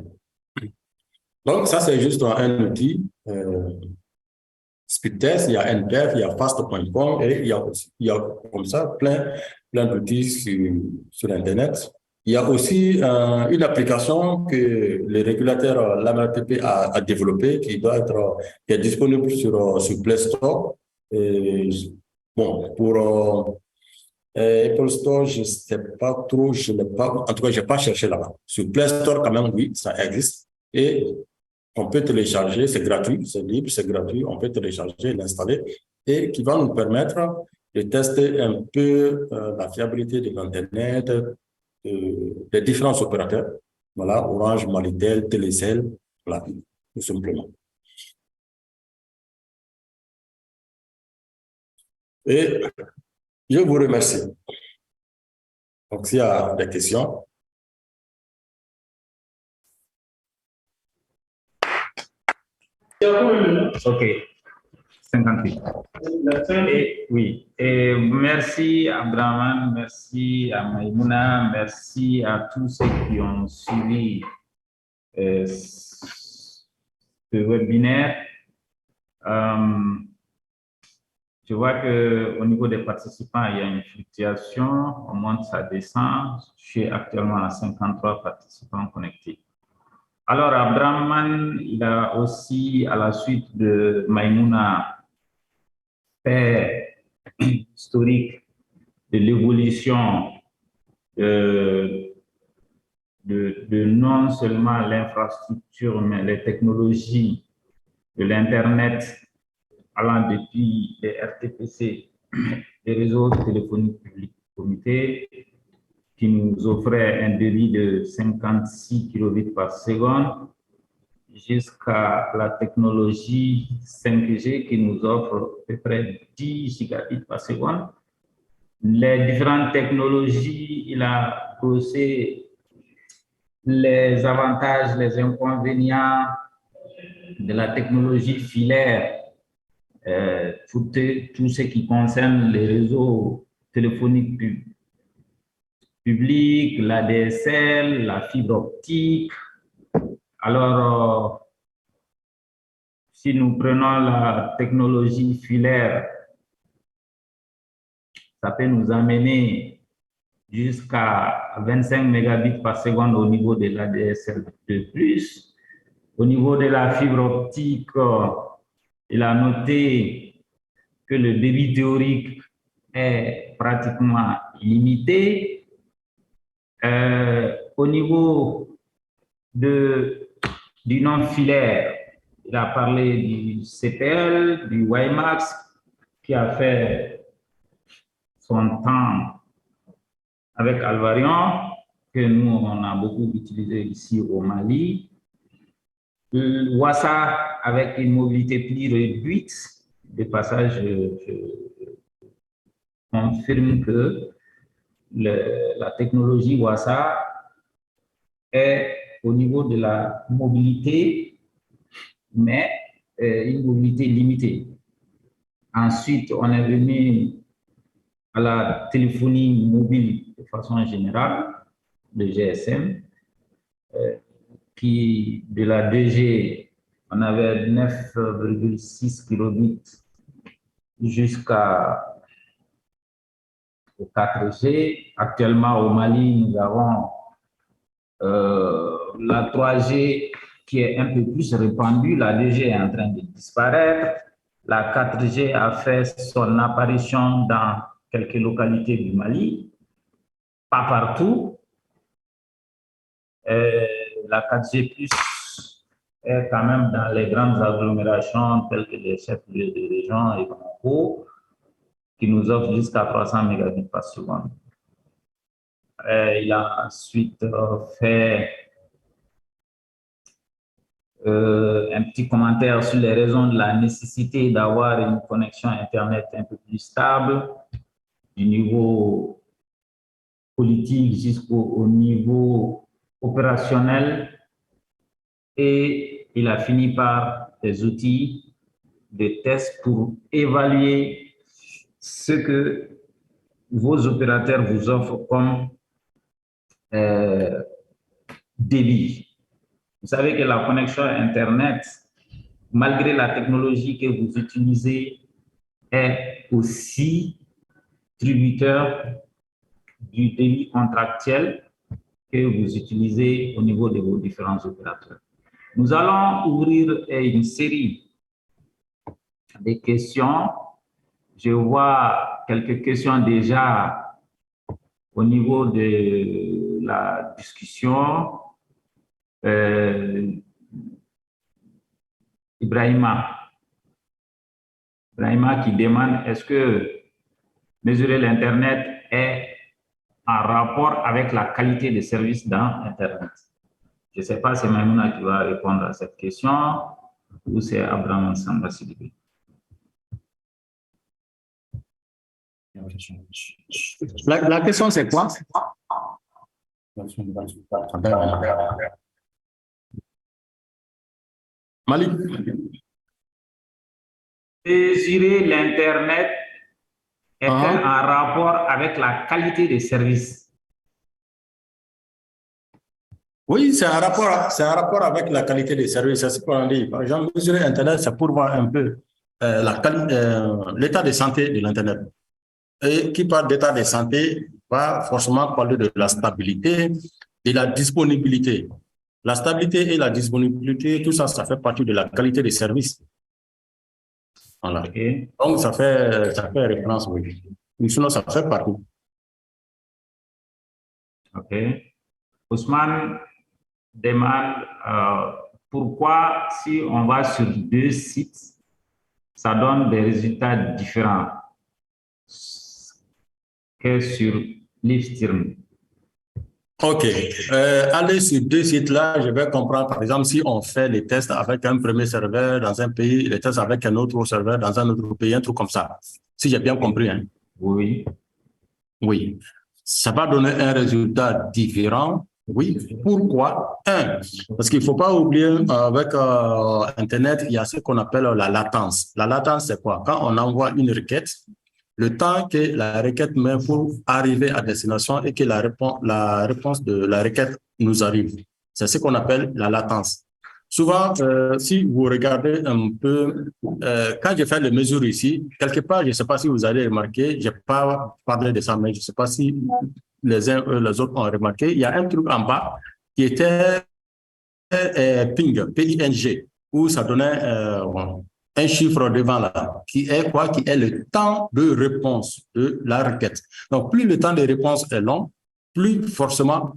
Donc, ça, c'est juste un outil. Speedtest, il y a NPerf, il y a fast.com et il y a comme ça plein d'outils sur Internet. Il y a aussi une application que le régulateur, l'AMRTP, a développée qui est disponible sur Play Store. Et, bon, pour Apple Store, je ne sais pas trop, je n'ai pas, en tout cas, je n'ai pas cherché là-bas. Sur Play Store, quand même, oui, ça existe. Et on peut télécharger, c'est gratuit, c'est libre, c'est gratuit, on peut télécharger, l'installer et qui va nous permettre de tester un peu la fiabilité de l'Internet des différents opérateurs. Voilà, Orange, Malitel, Télécel, voilà, tout simplement. Et je vous remercie. Donc, s'il y a des questions. OK. 58. Et, oui. Et merci à Abdraman, merci à Maïmouna, merci à tous ceux qui ont suivi ce webinaire. Je vois qu'au niveau des participants, il y a une fluctuation, on monte, ça descend. Je suis actuellement à 53 participants connectés. Alors, Abdraman, il a aussi, à la suite de Maïmouna, fait historique de l'évolution de non seulement l'infrastructure, mais les technologies de l'Internet allant depuis les RTPC, les réseaux téléphoniques publics comités, qui nous offraient un débit de 56 kilobits par seconde, jusqu'à la technologie 5G qui nous offre à peu près 10 gigabits par seconde. Les différentes technologies, il a brossé les avantages, les inconvénients de la technologie filaire pour tout ce qui concerne les réseaux téléphoniques publics, la DSL, la fibre optique. Alors, si nous prenons la technologie filaire, ça peut nous amener jusqu'à 25 mégabits par seconde au niveau de la DSL de plus. Au niveau de la fibre optique, il a noté que le débit théorique est pratiquement illimité. Au niveau du non-filaire, il a parlé du CPL, du WiMAX, qui a fait son temps avec Alvarion, que nous, on a beaucoup utilisé ici au Mali. WASA avec une mobilité plus réduite. De passage, je confirme que la technologie WASA est au niveau de la mobilité, mais une mobilité limitée. Ensuite, on est venu à la téléphonie mobile de façon générale, le GSM, qui de la 2G, on avait 9,6 kilobits jusqu'à 4G. Actuellement, au Mali, nous avons la 3G qui est un peu plus répandue. La 2G est en train de disparaître. La 4G a fait son apparition dans quelques localités du Mali, pas partout. La 4G+, est quand même dans les grandes agglomérations telles que les chefs-lieux de région et Bamako, qui nous offrent jusqu'à 300 mégabits par seconde. Il a ensuite fait un petit commentaire sur les raisons de la nécessité d'avoir une connexion Internet un peu plus stable, du niveau politique jusqu'au niveau opérationnel. Et il a fini par des outils de tests pour évaluer ce que vos opérateurs vous offrent comme débit. Vous savez que la connexion Internet, malgré la technologie que vous utilisez, est aussi tributaire du débit contractuel que vous utilisez au niveau de vos différents opérateurs. Nous allons ouvrir une série de questions. Je vois quelques questions déjà au niveau de la discussion. Ibrahima qui demande est-ce que mesurer l'Internet est en rapport avec la qualité de service dans Internet? Je ne sais pas si c'est Maimouna qui va répondre à cette question ou c'est Abraham Samba Sidibé. La question, c'est quoi? Malik. Mesurer l'Internet est-elle en rapport avec la qualité des services? Oui, c'est un rapport avec la qualité des services. C'est ce qu'on dit. Par exemple, mesurer Internet, c'est pour voir un peu l'état de santé de l'Internet. Et qui parle d'état de santé va forcément parler de la stabilité, de la disponibilité. La stabilité et la disponibilité, tout ça, ça fait partie de la qualité des services. Voilà. Okay. Donc, ça fait référence, oui. Sinon, ça fait partie. OK. Ousmane demande pourquoi, si on va sur 2 sites, ça donne des résultats différents que sur Livestream. OK. Aller sur 2 sites-là, je vais comprendre, par exemple, si on fait les tests avec un premier serveur dans un pays, les tests avec un autre serveur dans un autre pays, un truc comme ça. Si j'ai bien compris. Hein. Oui. Oui. Ça va donner un résultat différent. Oui. Pourquoi? Parce qu'il ne faut pas oublier, avec Internet, il y a ce qu'on appelle la latence. La latence, c'est quoi? Quand on envoie une requête, le temps que la requête met pour arriver à destination et que la réponse de la requête nous arrive. C'est ce qu'on appelle la latence. Souvent, si vous regardez un peu, quand je fais les mesures ici, quelque part, je ne sais pas si vous allez remarquer, je n'ai pas parlé de ça, mais je ne sais pas si les uns les autres ont remarqué, il y a un truc en bas qui était ping, P-I-N-G, où ça donnait un chiffre devant là, qui est quoi? Qui est le temps de réponse de la requête. Donc, plus le temps de réponse est long, plus forcément,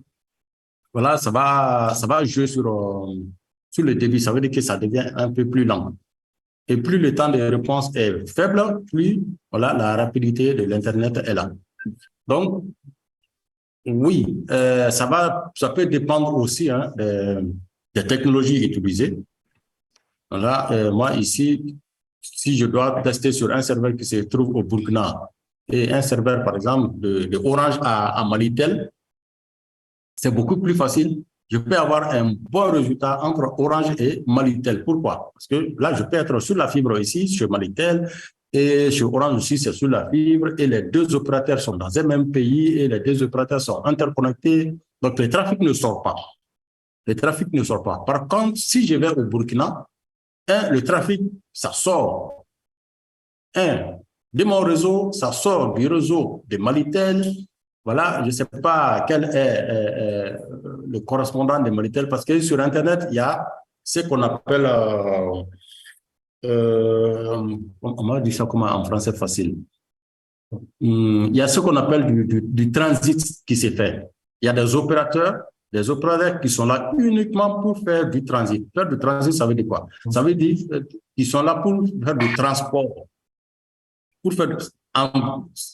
voilà, ça va jouer sur le débit. Ça veut dire que ça devient un peu plus lent. Et plus le temps de réponse est faible, plus voilà, la rapidité de l'Internet est là. Donc, oui, ça peut dépendre aussi hein, des technologies utilisées. Voilà, moi ici, si je dois tester sur un serveur qui se trouve au Burkina et un serveur, par exemple, de Orange à Malitel, c'est beaucoup plus facile. Je peux avoir un bon résultat entre Orange et Malitel. Pourquoi? Parce que là, je peux être sur la fibre ici, sur Malitel, et sur Orange aussi, c'est sur la fibre, et les deux opérateurs sont dans un même pays, et les deux opérateurs sont interconnectés. Donc, le trafic ne sort pas. Le trafic ne sort pas. Par contre, si je vais au Burkina, le trafic, ça sort. De mon réseau, ça sort du réseau de Malitel. Voilà, je ne sais pas quel est le correspondant de Malitel, parce que sur Internet, il y a ce qu'on appelle, on va dire ça comment en français facile. Il y a ce qu'on appelle du transit qui s'est fait. Il y a des opérateurs qui sont là uniquement pour faire du transit. Faire du transit, ça veut dire quoi? Ça veut dire qu'ils sont là pour faire du transport. Pour faire,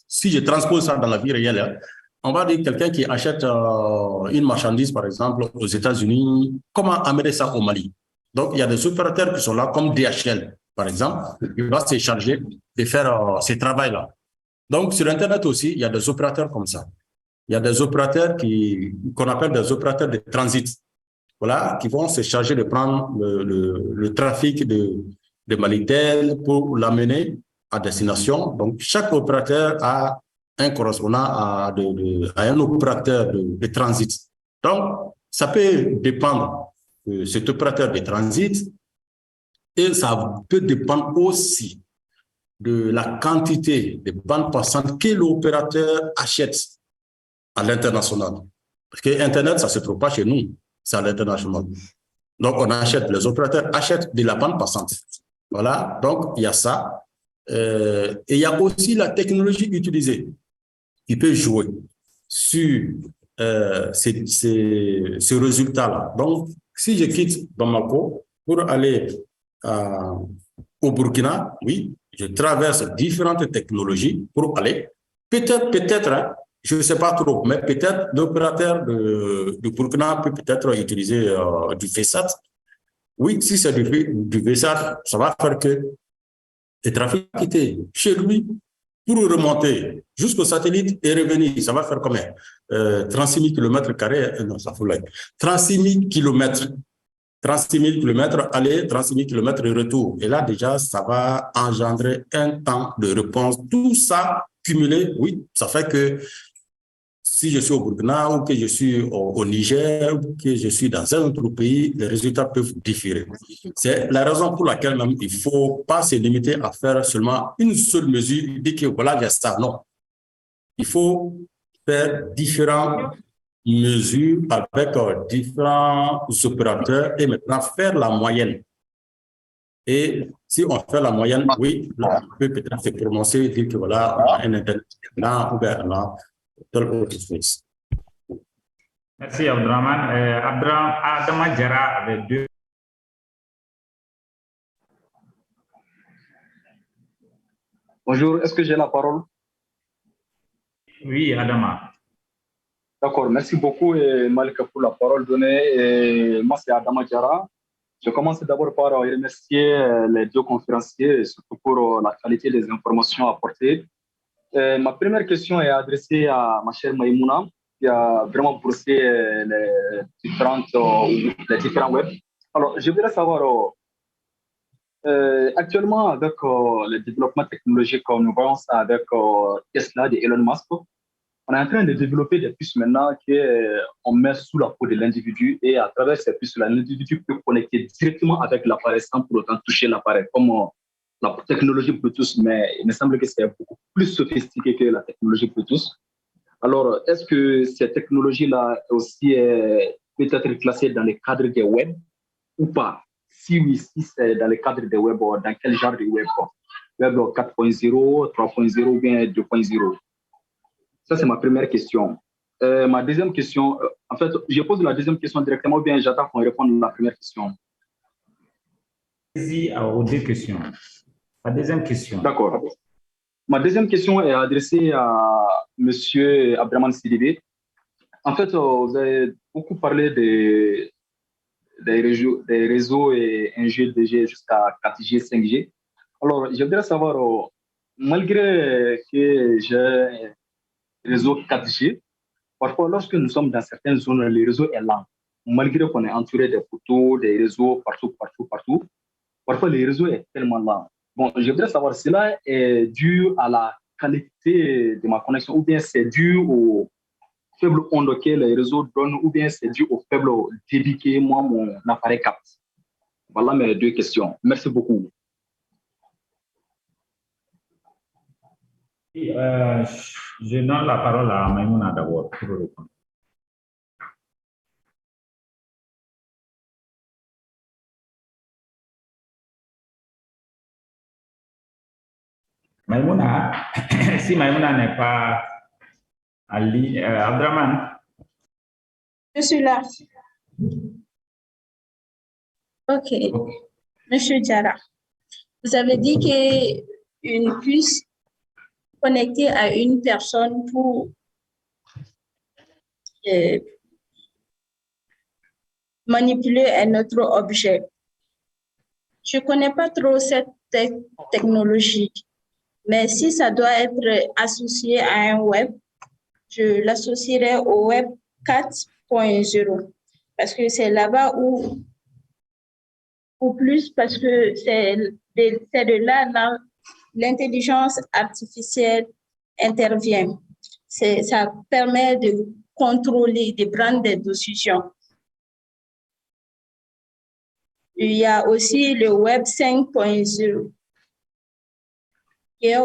si je transpose ça dans la vie réelle, on va dire quelqu'un qui achète une marchandise, par exemple, aux États-Unis, comment amener ça au Mali? Donc, il y a des opérateurs qui sont là, comme DHL, par exemple, il va se charger de faire ce travail-là. Donc, sur Internet aussi, il y a des opérateurs comme ça. Il y a des opérateurs qu'on appelle des opérateurs de transit, voilà, qui vont se charger de prendre le trafic de Malitel pour l'amener à destination. Donc, chaque opérateur a un correspondant à un opérateur de transit. Donc, ça peut dépendre de cet opérateur de transit et ça peut dépendre aussi de la quantité de bandes passantes que l'opérateur achète à l'international. Parce que Internet, ça ne se trouve pas chez nous, c'est à l'international. Donc, les opérateurs achètent de la bande passante. Voilà, donc il y a ça. Et il y a aussi la technologie utilisée qui peut jouer sur ces résultats-là. Donc, si je quitte Bamako pour aller au Burkina, oui, je traverse différentes technologies pour aller. Peut-être, hein, je ne sais pas trop, mais peut-être l'opérateur de Burkina peut peut-être utiliser du VSAT. Oui, si c'est du VSAT, ça va faire que le trafic qui était chez lui pour remonter jusqu'au satellite et revenir, ça va faire combien? 36 000 km², non, ça faut l'être. 36 000 km. 36 000 km aller, 36 000 km retour. Et là, déjà, ça va engendrer un temps de réponse. Tout ça cumulé, oui, ça fait que si je suis au Burkina ou que je suis au Niger ou que je suis dans un autre pays, les résultats peuvent différer. C'est la raison pour laquelle même il ne faut pas se limiter à faire seulement une seule mesure, dire que voilà, j'ai ça. Non. Il faut faire différentes mesures avec différents opérateurs et maintenant faire la moyenne. Et si on fait la moyenne, oui, là, on peut peut-être se prononcer et dire que voilà, on a un internet là ou bien là, telle autre chose. Merci Abdraman. Adama Diarra avec 2. Bonjour, est-ce que j'ai la parole? Oui, Adama. D'accord, merci beaucoup Malika pour la parole donnée. Et moi, c'est Adama Diarra. Je commence d'abord par remercier les deux conférenciers, surtout pour la qualité des informations apportées. Ma première question est adressée à ma chère Maïmouna, qui a vraiment poussé les différents web. Alors, je voudrais savoir, actuellement, avec le développement technologique, comme nous voyons ça avec Tesla de Elon Musk, on est en train de développer des puces maintenant qu'on met sous la peau de l'individu et à travers ces puces, l'individu peut connecter directement avec l'appareil sans pour autant toucher l'appareil, comme la technologie Bluetooth, mais il me semble que c'est beaucoup plus sophistiqué que la technologie Bluetooth. Alors, est-ce que cette technologie-là aussi peut être classée dans le cadre des web ou pas? Si oui, si c'est dans le cadre des web, dans quel genre de web? Web 4.0, 3.0 ou bien 2.0? Ça, c'est ma première question. Ma deuxième question, en fait, je pose la deuxième question directement ou bien j'attends qu'on réponde à la première question? Vas-y aux 2 questions. La deuxième question. D'accord. Ma deuxième question est adressée à M. Abdraman Sidibé. En fait, vous avez beaucoup parlé des réseaux et 1G, 2G jusqu'à 4G, 5G. Alors, je voudrais savoir, malgré que j'ai réseau 4G, parfois, lorsque nous sommes dans certaines zones, le réseau est lent. Malgré qu'on est entouré des poteaux, des réseaux partout, parfois le réseau est tellement lent. Bon, je voudrais savoir si cela est dû à la qualité de ma connexion ou bien c'est dû au faible onde que les réseaux donnent ou bien c'est dû au faible débit que moi, mon appareil capte. Voilà mes 2 questions. Merci beaucoup. Je donne la parole à Maïmouna d'abord pour répondre. Maïmouna, si Maïmouna n'est pas en ligne, Abdraman. Je suis là. OK. Monsieur Diarra, vous avez dit qu'une puce connectée à une personne pour manipuler un autre objet. Je ne connais pas trop cette technologie, mais si ça doit être associé à un web, je l'associerai au web 4.0 parce que c'est là-bas où plus parce que c'est de là l'intelligence artificielle intervient. Ça permet de contrôler, de prendre des décisions. Il y a aussi le web 5.0 qui est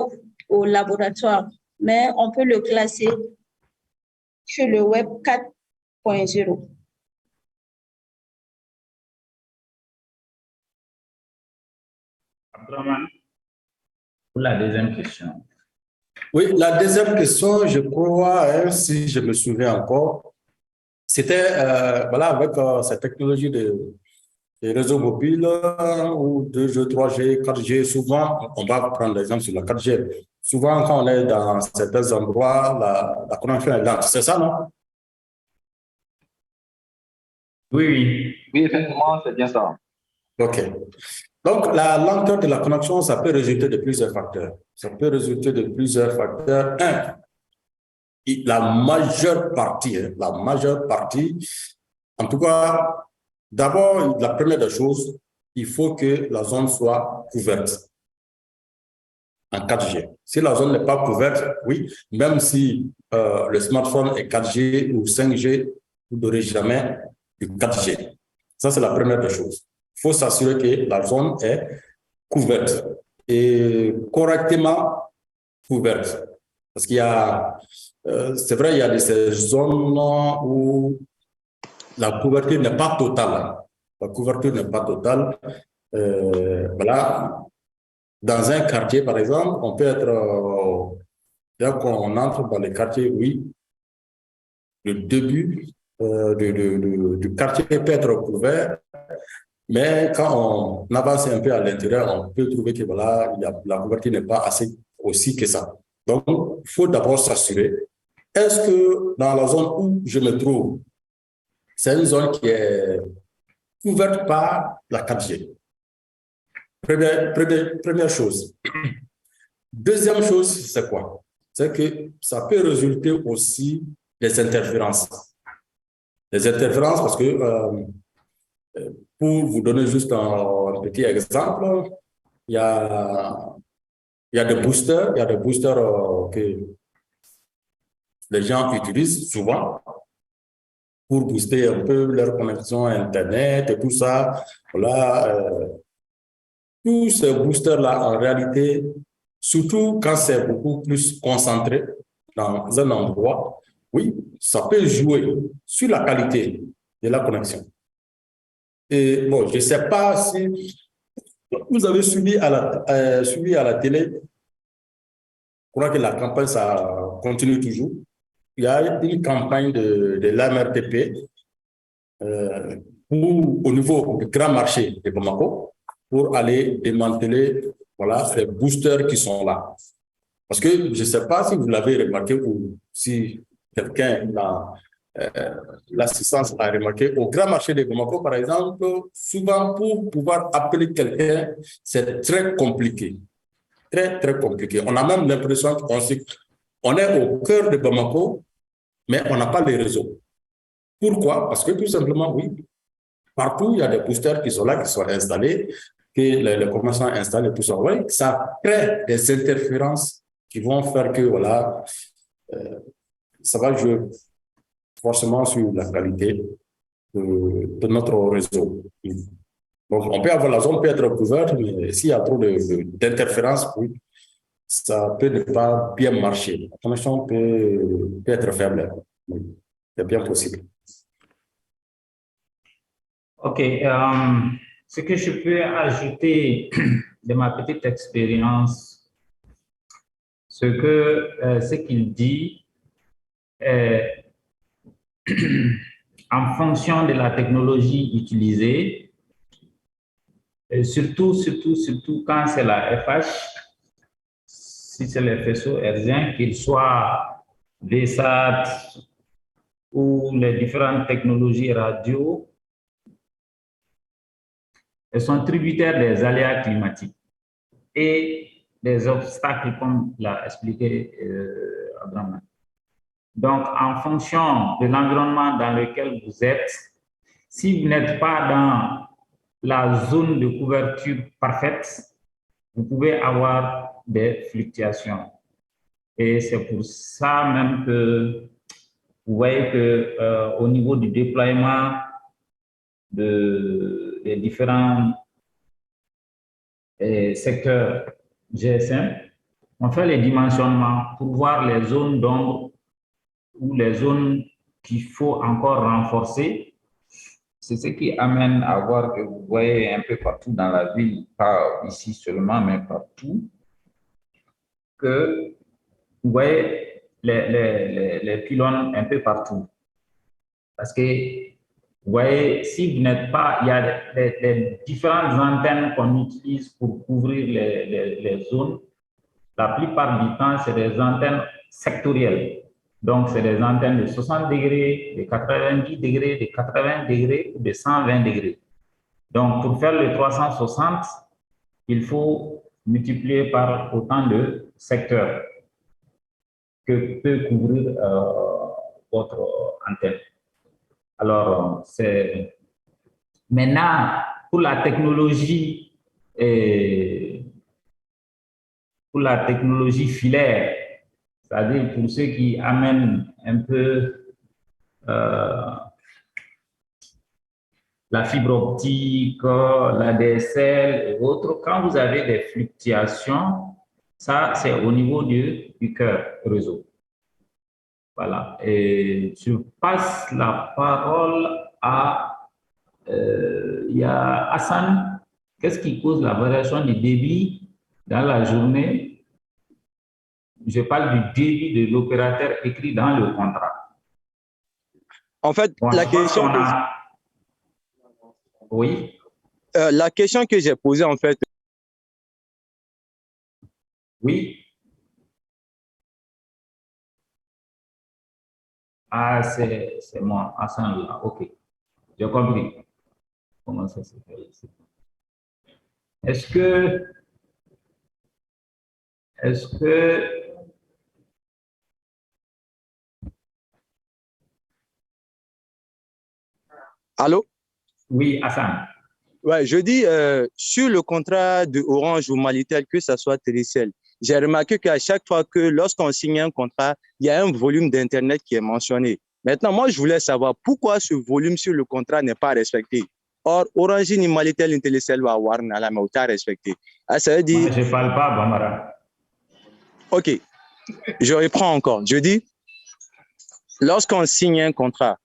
au laboratoire, mais on peut le classer sur le web 4.0. Abdraman, pour la deuxième question. Oui, la deuxième question, je crois, si je me souviens encore, c'était voilà, avec cette technologie de réseaux mobiles ou 2G, 3G, 4G, souvent, on va prendre l'exemple sur la 4G. souvent, quand on est dans certains endroits, la connexion est lente. C'est ça, non? Oui, oui. Oui, effectivement, c'est bien ça. OK. Donc, la lenteur de la connexion, ça peut résulter de plusieurs facteurs. Ça peut résulter de plusieurs facteurs. Un, la majeure partie, en tout cas, d'abord, la première des choses, il faut que la zone soit couverte en 4G. Si la zone n'est pas couverte, oui, même si le smartphone est 4G ou 5G, vous n'aurez jamais du 4G. Ça, c'est la première des choses. Il faut s'assurer que la zone est couverte et correctement couverte. Parce qu'il y a, c'est vrai, il y a ces zones où la couverture n'est pas totale. La couverture n'est pas totale. Voilà. Dans un quartier, par exemple, on peut être, dès qu'on entre dans les quartiers, oui, le début du quartier peut être couvert, mais quand on avance un peu à l'intérieur, on peut trouver que voilà, la couverture n'est pas assez aussi que ça. Donc, il faut d'abord s'assurer, est-ce que dans la zone où je me trouve, c'est une zone qui est couverte par la 4G? Première chose. Deuxième chose, c'est quoi? C'est que ça peut résulter aussi des interférences. Des interférences parce que, pour vous donner juste un petit exemple, il y a des boosters, que les gens utilisent souvent pour booster un peu leur connexion à Internet et tout ça. Voilà, tous ces boosters-là, en réalité, surtout quand c'est beaucoup plus concentré dans un endroit, oui, ça peut jouer sur la qualité de la connexion. Et bon, je ne sais pas si vous avez suivi à la télé, je crois que la campagne, ça continue toujours. Il y a une campagne de l'AMRTP au niveau du grand marché de Bamako pour aller démanteler voilà, ces boosters qui sont là. Parce que je ne sais pas si vous l'avez remarqué ou si quelqu'un dans l'assistance a remarqué, au grand marché de Bamako, par exemple, souvent pour pouvoir appeler quelqu'un, c'est très compliqué. Très, très compliqué. On a même l'impression qu'on est au cœur de Bamako, mais on n'a pas les réseaux. Pourquoi? Parce que tout simplement, oui, partout, il y a des boosters qui sont là, qui sont installés, que les commerçants installent et tout ça. Oui, ça crée des interférences qui vont faire que, voilà, ça va jouer forcément sur la qualité de notre réseau. Donc, on peut avoir la zone peut être couverte, mais s'il y a trop d'interférences, oui, ça peut ne pas bien marcher. La connexion peut être faible. Oui, c'est bien possible. OK. Ce que je peux ajouter de ma petite expérience, ce qu'il dit, en fonction de la technologie utilisée, surtout quand c'est la FH, si c'est les faisceaux hertziens, qu'ils soient VSAT ou les différentes technologies radio, elles sont tributaires des aléas climatiques et des obstacles, comme l'a expliqué Abraham. Donc, en fonction de l'environnement dans lequel vous êtes, si vous n'êtes pas dans la zone de couverture parfaite, vous pouvez avoir des fluctuations. Et c'est pour ça même que vous voyez que au niveau du déploiement des différents secteurs GSM, on fait les dimensionnements pour voir les zones d'ombre ou les zones qu'il faut encore renforcer. C'est ce qui amène à voir que vous voyez un peu partout dans la ville, pas ici seulement, mais partout, que vous voyez les pylônes un peu partout. Parce que vous voyez, si vous n'êtes pas, il y a les différentes antennes qu'on utilise pour couvrir les zones. La plupart du temps, c'est des antennes sectorielles. Donc, c'est des antennes de 60 degrés, de 90 degrés, de 80 degrés ou de 120 degrés. Donc, pour faire le 360, il faut multiplier par autant de secteurs que peut couvrir votre antenne. Alors, c'est maintenant pour la technologie filaire, c'est-à-dire pour ceux qui amènent un peu la fibre optique, la DSL et autres, quand vous avez des fluctuations, ça c'est au niveau du cœur réseau. Voilà. Et je passe la parole à il y a Hassan. Qu'est-ce qui cause la variation du débit dans la journée? Je parle du débit de l'opérateur écrit dans le contrat. En fait, Bon, la question... Oui. La question que j'ai posée, en fait... Oui. Ah, c'est moi, Hassan, là. OK. J'ai compris. Comment ça se fait ici? Est-ce que Allô? Oui, Hassan. Ouais, je dis sur le contrat de Orange ou Malitel, que ce soit Télécel, j'ai remarqué qu'à chaque fois que lorsqu'on signe un contrat, il y a un volume d'Internet qui est mentionné. Maintenant, moi, je voulais savoir pourquoi ce volume sur le contrat n'est pas respecté. Or, Orange ni Malitel ni Télécel va avoir la même respecté. Ah, ça veut dire... Moi, je ne parle pas, Bambara. OK, je reprends encore. Je dis, lorsqu'on signe un contrat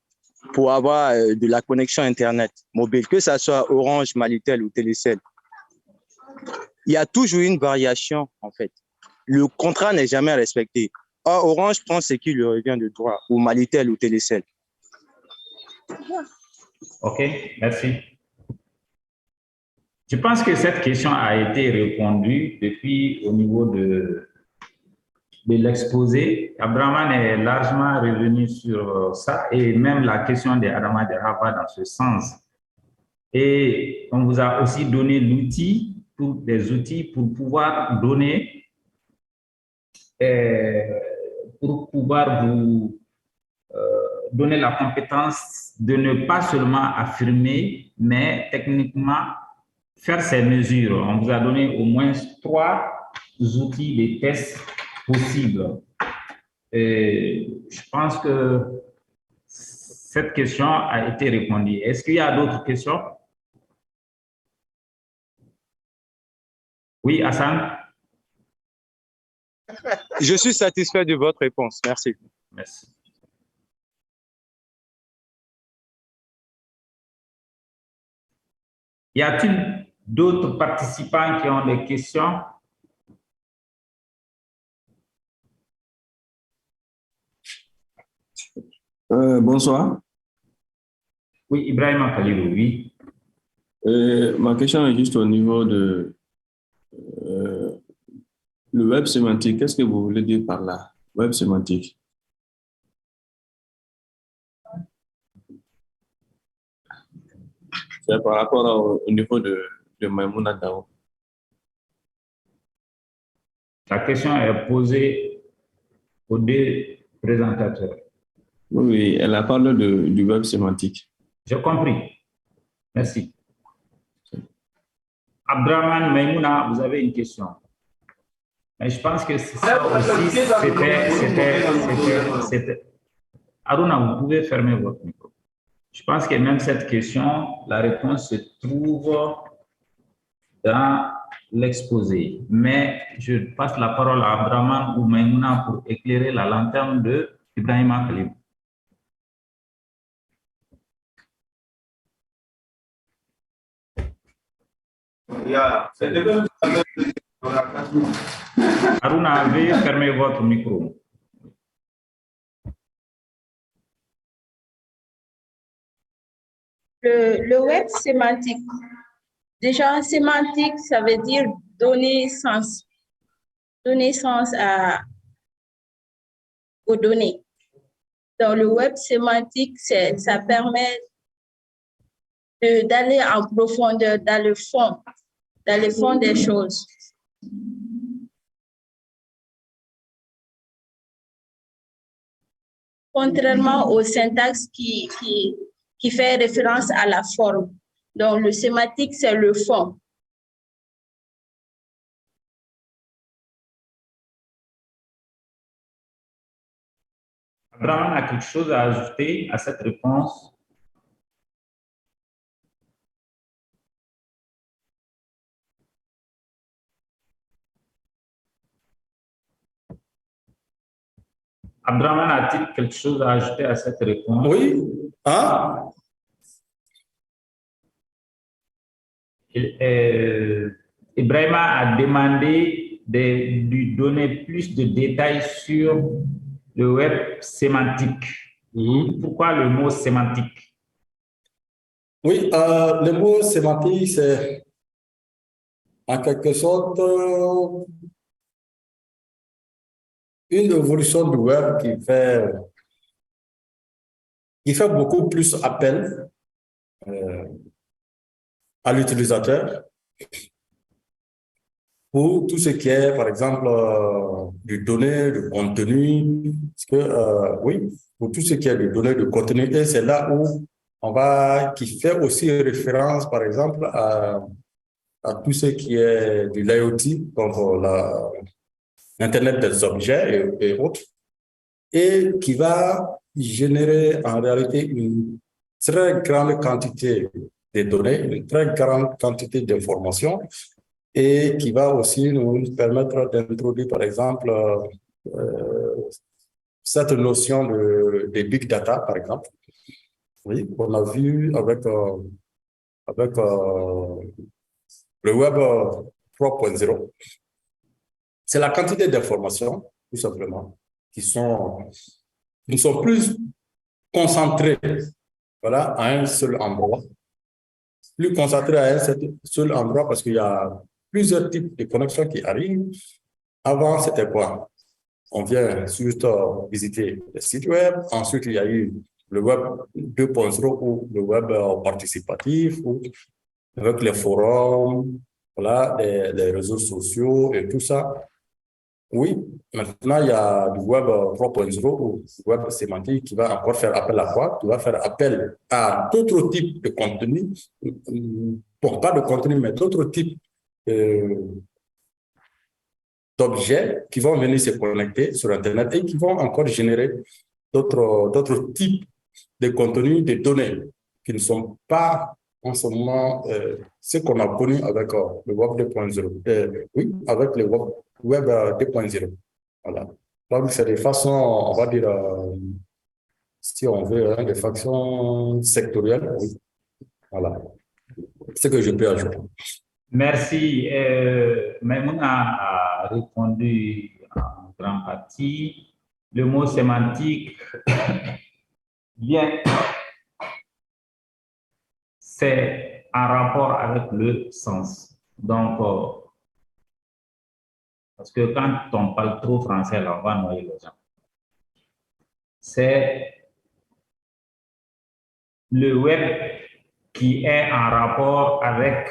pour avoir de la connexion Internet mobile, que ce soit Orange, Malitel ou Télécel, il y a toujours une variation, en fait. Le contrat n'est jamais respecté. Or, Orange prend ce qui lui revient de droit, ou Malitel ou Télécel. OK, merci. Je pense que cette question a été répondue depuis au niveau de l'exposé. Abraman est largement revenu sur ça et même la question d'Adama Derhava dans ce sens. Et on vous a aussi donné des outils pour pouvoir donner, pour pouvoir vous donner la compétence de ne pas seulement affirmer, mais techniquement faire ces mesures. On vous a donné au moins 3 outils de tests possibles. Et je pense que cette question a été répondue. Est-ce qu'il y a d'autres questions? Oui, Hassan? Je suis satisfait de votre réponse. Merci. Merci. Y a-t-il d'autres participants qui ont des questions? Bonsoir. Oui, Ibrahim Khalilou, oui. Ma question est juste au niveau de le web sémantique. Qu'est-ce que vous voulez dire par là, web sémantique? C'est par rapport au niveau de Maïmouna Dao. La question est posée aux 2 présentateurs. Oui, elle a parlé du web sémantique. J'ai compris. Merci. Abdraman Maïmouna, vous avez une question. Mais je pense que ça aussi, c'était... Aruna, vous pouvez fermer votre micro. Je pense que même cette question, la réponse se trouve dans l'exposé. Mais je passe la parole à Abdraman ou Maïmouna pour éclairer la lanterne de Ibrahima Khalib. Aruna, veuillez fermer votre micro. Le web sémantique. Déjà, sémantique, ça veut dire donner sens. donner sens aux données. Dans le web sémantique, ça permet d'aller en profondeur dans le fond des choses. Contrairement au syntaxe qui fait référence à la forme. Donc, le sémantique, c'est le fond. Abraham a quelque chose à ajouter à cette réponse? Abdraman a-t-il quelque chose à ajouter à cette réponse? Oui. Hein? Ibrahima a demandé de lui donner plus de détails sur le web sémantique. Pourquoi le mot sémantique? Oui, le mot sémantique, c'est en quelque sorte une évolution du web qui fait beaucoup plus appel à l'utilisateur pour tout ce qui est, par exemple, du données, du contenu, oui, pour tout ce qui est du données, du contenu, et c'est là où qui fait aussi référence, par exemple, à tout ce qui est du l'IoT, donc l'Internet des objets et autres, et qui va générer en réalité une très grande quantité de données, une très grande quantité d'informations, et qui va aussi nous permettre d'introduire, par exemple, cette notion de big data, par exemple. Oui, on a vu avec le web 3.0. C'est la quantité d'informations, tout simplement, qui sont plus concentrées, voilà, à un seul endroit. Plus concentrées à un seul endroit parce qu'il y a plusieurs types de connexions qui arrivent. Avant, c'était quoi? On vient juste visiter le site web. Ensuite, il y a eu le web 2.0 ou le web participatif, ou avec les forums, voilà, les réseaux sociaux et tout ça. Oui, maintenant, il y a du web 3.0 ou du web sémantique qui va encore faire appel à quoi? Qui va faire appel à d'autres types de contenus. Bon, pas de contenu, mais d'autres types d'objets qui vont venir se connecter sur Internet et qui vont encore générer d'autres types de contenus, de données qui ne sont pas en ce moment ce qu'on a connu avec le web 2.0. Oui, avec le web 2.0. Voilà. Donc, c'est des façons, on va dire, si on veut, des façons sectorielles. Oui. Voilà. C'est ce que je peux ajouter. Merci. Maïmouna a répondu en grande partie. Le mot sémantique, bien, c'est en rapport avec le sens. Donc, parce que quand on parle trop français, là, on va noyer les gens. C'est le web qui est en rapport avec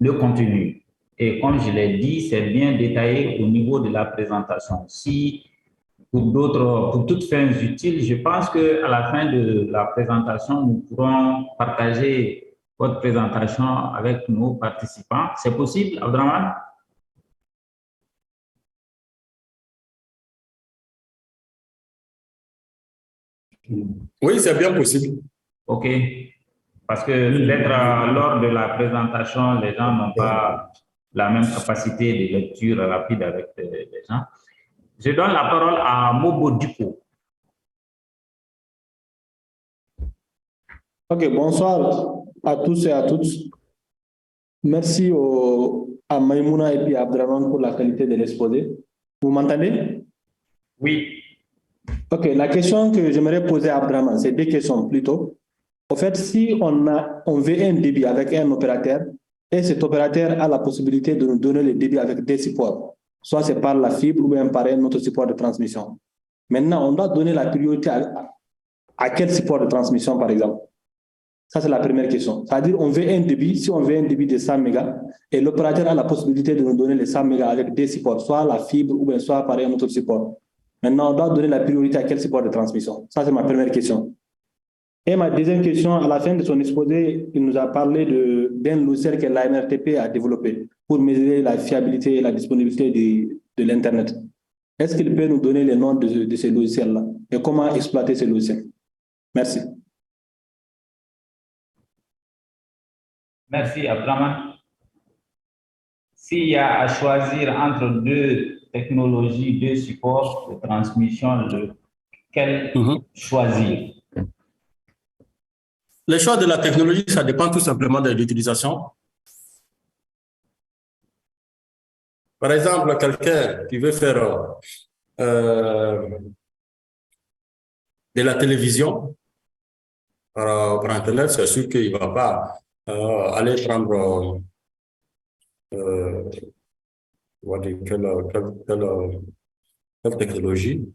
le contenu. Et comme je l'ai dit, c'est bien détaillé au niveau de la présentation. Si pour toutes fins utiles, je pense qu'à la fin de la présentation, nous pourrons partager votre présentation avec nos participants. C'est possible, Abdraman? Oui, c'est bien possible. OK. Parce que peut-être lors de la présentation, les gens n'ont pas la même capacité de lecture rapide avec les gens. Je donne la parole à Mobo Diko. Ok, bonsoir à tous et à toutes. Merci à Maïmouna et puis à Abdraman pour la qualité de l'exposé. Vous m'entendez? Oui. Ok, la question que j'aimerais poser à Abdraman, c'est deux questions plutôt. En fait, si on veut un débit avec un opérateur et cet opérateur a la possibilité de nous donner le débit avec des supports. Soit c'est par la fibre ou bien par un autre support de transmission. Maintenant, on doit donner la priorité à quel support de transmission, par exemple? Ça, c'est la première question. C'est-à-dire, on veut un débit, si on veut un débit de 100 mégas, et l'opérateur a la possibilité de nous donner les 100 mégas avec des supports, soit la fibre ou bien soit par un autre support. Maintenant, on doit donner la priorité à quel support de transmission? Ça, c'est ma première question. Et ma deuxième question, à la fin de son exposé, il nous a parlé d'un logiciel que l'ANRTP a développé pour mesurer la fiabilité et la disponibilité de l'Internet. Est-ce qu'il peut nous donner les noms de ces logiciels-là et comment exploiter ces logiciels? Merci. Merci, Abdraman. S'il y a à choisir entre deux technologies, deux supports de transmission, lequel choisir? Le choix de la technologie, ça dépend tout simplement de l'utilisation. Par exemple, quelqu'un qui veut faire de la télévision par Internet, c'est sûr qu'il ne va pas aller prendre quelle technologie.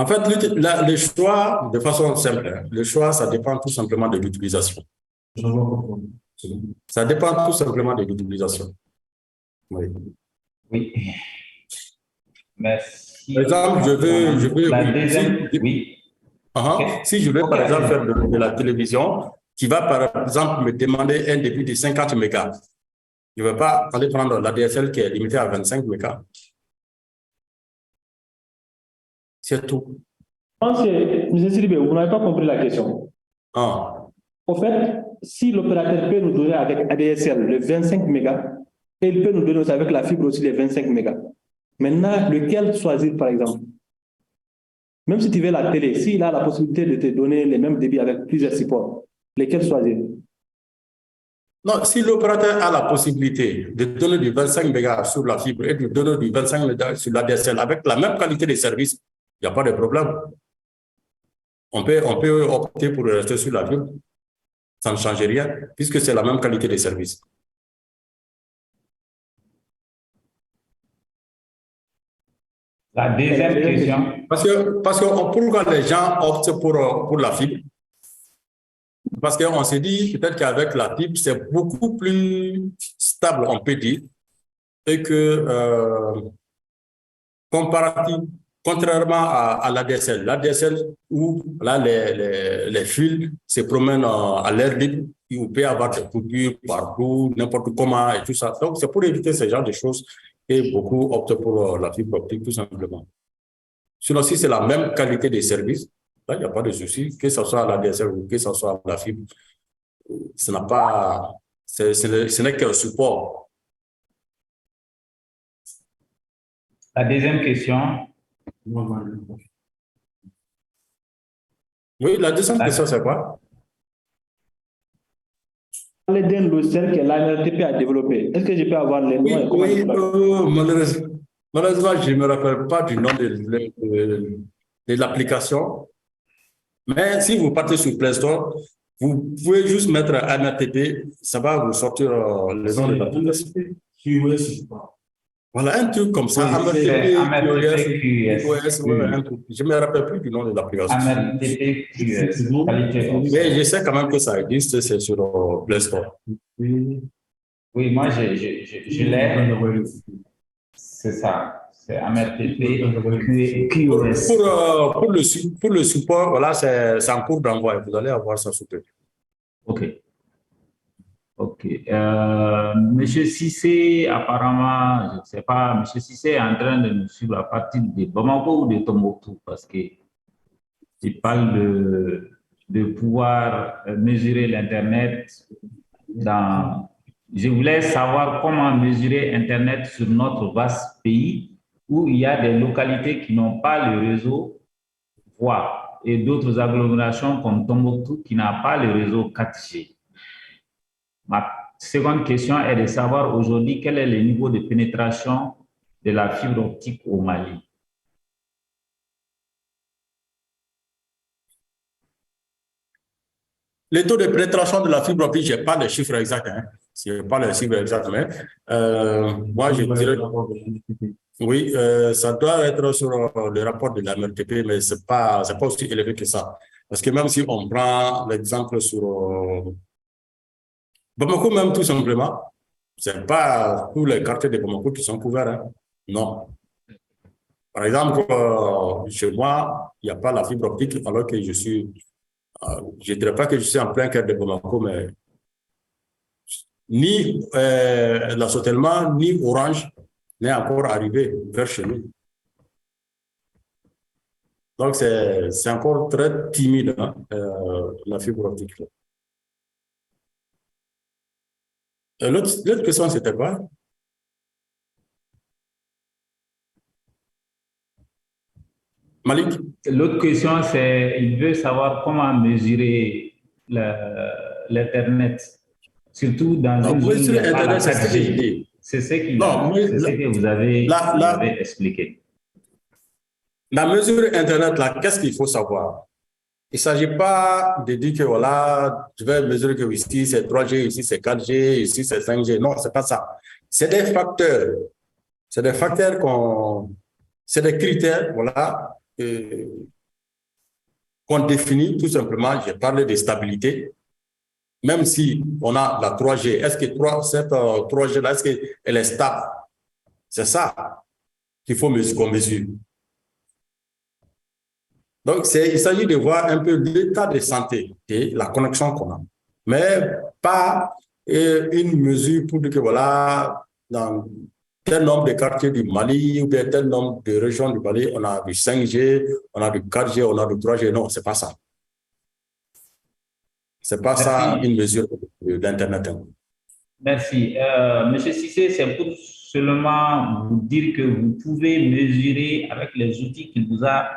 En fait, le choix, de façon simple, le choix, ça dépend tout simplement de l'utilisation. Ça dépend tout simplement de l'utilisation. Oui. Oui. Merci. Par exemple, je veux la deuxième, oui. Si je veux, par exemple, faire de la télévision, qui va, par exemple, me demander un débit de 50 mégas, je ne vais pas aller prendre la DSL qui est limitée à 25 mégas. C'est tout. Je pense que, M. Sidibé, vous n'avez pas compris la question. En fait, si l'opérateur peut nous donner avec ADSL le 25 mégas, et il peut nous donner aussi avec la fibre aussi les 25 mégas. Maintenant, lequel choisir, par exemple? Même si tu veux la télé, s'il a la possibilité de te donner les mêmes débits avec plusieurs supports, lesquels choisir? Non, si l'opérateur a la possibilité de donner du 25 mégas sur la fibre et de donner du 25 mégas sur la DSL avec la même qualité de service, il n'y a pas de problème. On peut opter pour rester sur la fibre. Ça ne change rien, puisque c'est la même qualité de service. La deuxième question. Parce que pourquoi les gens optent pour la fibre? Parce qu'on s'est dit peut-être qu'avec la fibre, c'est beaucoup plus stable, on peut dire, et que contrairement à l'ADSL où là, les fils se promènent à l'air libre, il peut y avoir des coupures partout, n'importe comment et tout ça. Donc, c'est pour éviter ce genre de choses et beaucoup optent pour la fibre optique, tout simplement. Sinon, si c'est la même qualité de service, là, il n'y a pas de souci, que ce soit la DSL ou que ce soit la fibre. Ce n'est qu'un support. La deuxième question. Oui, la deuxième question, c'est quoi? Parler d'un logiciel que l'ANRTP a développé. Est-ce que je peux avoir les noms? Oui, malheureusement, je ne me rappelle pas du nom de l'application. Mais si vous partez sur Play Store, vous pouvez juste mettre ANRTP, ça va vous sortir les noms de l'application. Voilà, un truc comme ça. Je ne me rappelle plus du nom de l'application. Mais je sais quand même que ça existe, c'est sur Play Store. Oui, moi, je l'ai. C'est ça. C'est AMRTP QoS. Pour le support, voilà, c'est en cours d'envoi. Vous allez avoir ça sous peu. OK. OK. Monsieur Cissé, apparemment, je ne sais pas, Monsieur Cissé est en train de nous suivre à partir de Bamako ou de Tombouctou parce qu'il parle de pouvoir mesurer l'Internet dans... Je voulais savoir comment mesurer Internet sur notre vaste pays où il y a des localités qui n'ont pas le réseau voix et d'autres agglomérations comme Tombouctou qui n'a pas le réseau 4G. Ma seconde question est de savoir aujourd'hui quel est le niveau de pénétration de la fibre optique au Mali. Les taux de pénétration de la fibre optique, je n'ai pas les chiffres exacts. Hein. Je n'ai pas les chiffres exacts, mais moi, je dirais... Oui, ça doit être sur le rapport de la MRTP, mais ce n'est pas aussi élevé que ça. Parce que même si on prend l'exemple sur Bamako, même tout simplement, ce n'est pas tous les quartiers de Bamako qui sont couverts. Hein. Non. Par exemple, chez moi, il n'y a pas la fibre optique, alors que je suis... je ne dirais pas que je suis en plein cœur de Bamako, mais ni la Sotelma, ni Orange n'est encore arrivé vers chez nous. Donc, c'est encore très timide, hein, la fibre optique. L'autre question, c'était quoi? Malik? L'autre question, c'est, il veut savoir comment mesurer l'Internet, surtout dans une zone où il n'y a pas la 4G. C'est ce que vous avez expliqué. La mesure Internet, là, qu'est-ce qu'il faut savoir? Il ne s'agit pas de dire que voilà, je vais mesurer que ici c'est 3G, ici c'est 4G, ici c'est 5G. Non, ce n'est pas ça. C'est des facteurs. C'est des facteurs c'est des critères, voilà, qu'on définit tout simplement. J'ai parlé de stabilité. Même si on a la 3G, est-ce que cette 3G-là, est-ce qu'elle est stable? C'est ça qu'il faut qu'on mesure. Donc, il s'agit de voir un peu l'état de santé et la connexion qu'on a. Mais pas une mesure pour dire que voilà, dans tel nombre de quartiers du Mali ou bien tel nombre de régions du Mali, on a du 5G, on a du 4G, on a du 3G. Non, ce n'est pas ça. Ce n'est pas ça une mesure d'Internet. Merci. Monsieur Cissé, c'est pour seulement vous dire que vous pouvez mesurer avec les outils qu'il vous a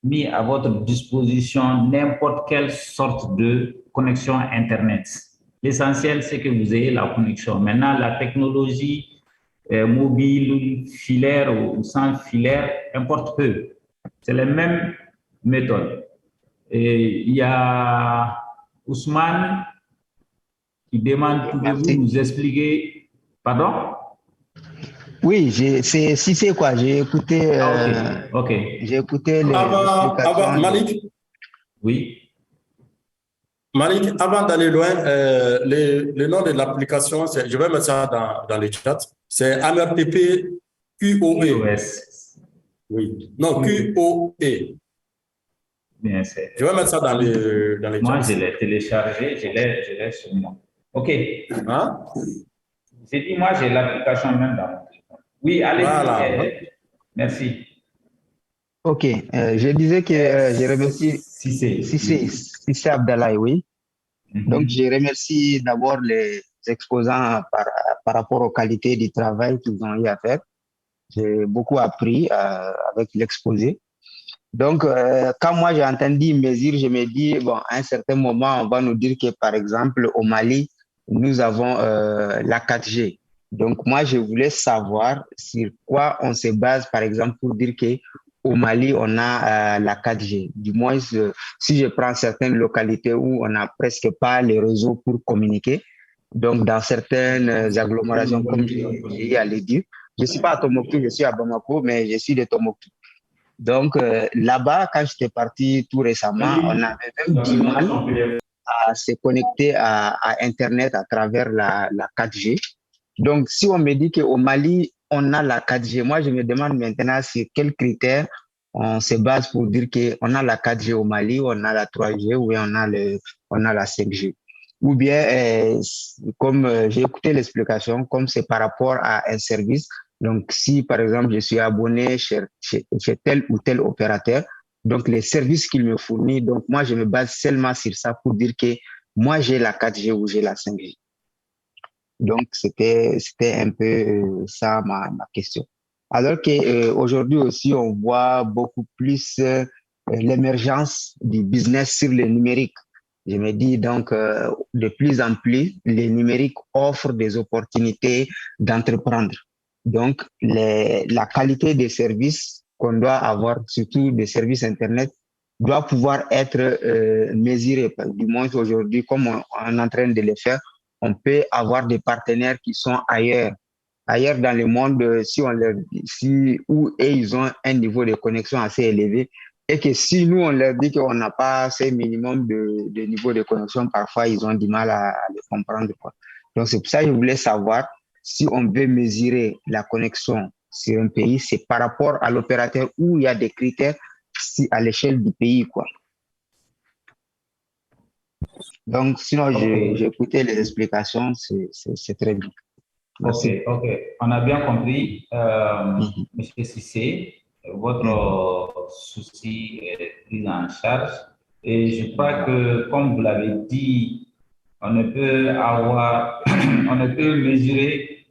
mis à votre disposition n'importe quelle sorte de connexion Internet. L'essentiel, c'est que vous ayez la connexion. Maintenant, la technologie mobile, filaire ou sans filaire, importe peu. C'est les mêmes méthodes. Et il y a Ousmane qui demande, pouvez-vous nous expliquer... Pardon? Oui, c'est quoi, j'ai écouté, OK. J'ai écouté les avant, Malik? Oui. Malik, avant d'aller loin, le nom de l'application, je vais mettre ça dans le chat, c'est AMRTP QoE. Oui, non, QoE. Bien, je vais mettre ça dans les chat. Moi, je l'ai téléchargé, je l'ai sur moi. OK. Hein? J'ai dit, moi, j'ai l'application même dans mon téléphone. Oui, allez. Voilà. Merci. OK. Je disais que je remercie Cissé Abdallah, oui. Donc, je remercie d'abord les exposants par rapport aux qualités du travail qu'ils ont eu à faire. J'ai beaucoup appris avec l'exposé. Donc, quand moi j'ai entendu mesure, je me dis, bon, à un certain moment, on va nous dire que, par exemple, au Mali, nous avons la 4G. Donc, moi, je voulais savoir sur quoi on se base, par exemple, pour dire qu'au Mali, on a la 4G. Du moins, si je prends certaines localités où on n'a presque pas les réseaux pour communiquer, donc dans certaines agglomérations, comme j'ai à le dire, je ne suis pas à Tombouctou, je suis à Bamako, mais je suis de Tombouctou. Donc, là-bas, quand j'étais parti tout récemment, on avait même du mal à se connecter à Internet à travers la 4G. Donc, si on me dit qu'au Mali, on a la 4G, moi, je me demande maintenant sur quels critères on se base pour dire qu'on a la 4G au Mali, on a la 3G ou on a la 5G. Ou bien, comme j'ai écouté l'explication, comme c'est par rapport à un service. Donc, si, par exemple, je suis abonné chez tel ou tel opérateur, donc les services qu'il me fournit, donc moi, je me base seulement sur ça pour dire que moi, j'ai la 4G ou j'ai la 5G. Donc, c'était un peu ça ma question. Alors qu'aujourd'hui aussi, on voit beaucoup plus l'émergence du business sur le numérique. Je me dis donc, de plus en plus, le numérique offre des opportunités d'entreprendre. Donc, la qualité des services qu'on doit avoir, surtout des services Internet, doit pouvoir être mesuré. Du moins aujourd'hui, comme on est en train de le faire, on peut avoir des partenaires qui sont ailleurs dans le monde, où ils ont un niveau de connexion assez élevé, et que si nous, on leur dit qu'on n'a pas ce minimum de niveau de connexion, parfois, ils ont du mal à le comprendre, quoi. Donc, c'est pour ça que je voulais savoir si on veut mesurer la connexion sur un pays, c'est par rapport à l'opérateur où il y a des critères à l'échelle du pays, quoi. Donc, sinon, j'ai écouté les explications, c'est très bien. Merci. Ok. On a bien compris, Monsieur Cissé, votre souci est pris en charge. Et je crois que, comme vous l'avez dit, on ne peut mesurer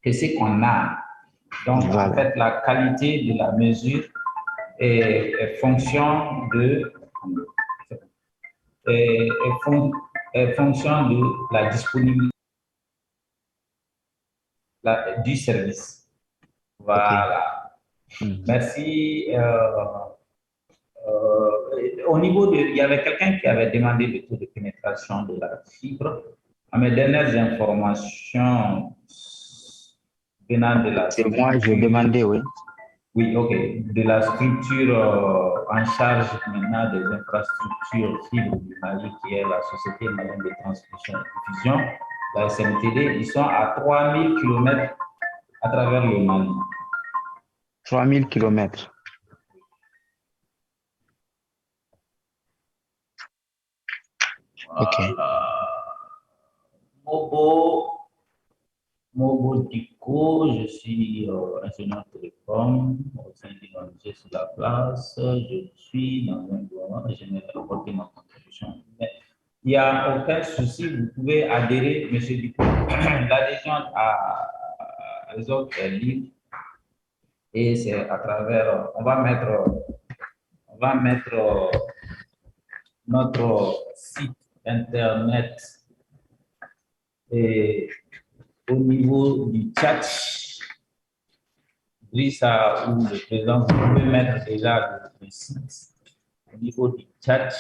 que ce qu'on a. Donc, voilà. En fait, la qualité de la mesure est fonction de la disponibilité du service. Voilà. Okay. Merci. Au niveau il y avait quelqu'un qui avait demandé le taux de pénétration de la fibre. À mes dernières informations venant de la C'est moi, je demandais, oui. Oui, ok. De la structure en charge maintenant des infrastructures fibre du Mali, qui est la Société malienne de transmission et de diffusion, la SMTD, ils sont à 3000 km à travers le Mali. 3000 km. Ok. Mobo Diko, je suis ingénieur télécom au sein de l'ONG sur la place. Je suis dans un gouvernement et je vais apporter ma contribution. Mais il n'y a aucun souci, vous pouvez adhérer, M. Diko. L'adhésion à les autres est libre et c'est à travers, on va mettre notre site internet et au niveau du chat, Drissa ou le président, vous pouvez mettre déjà le site au niveau du chat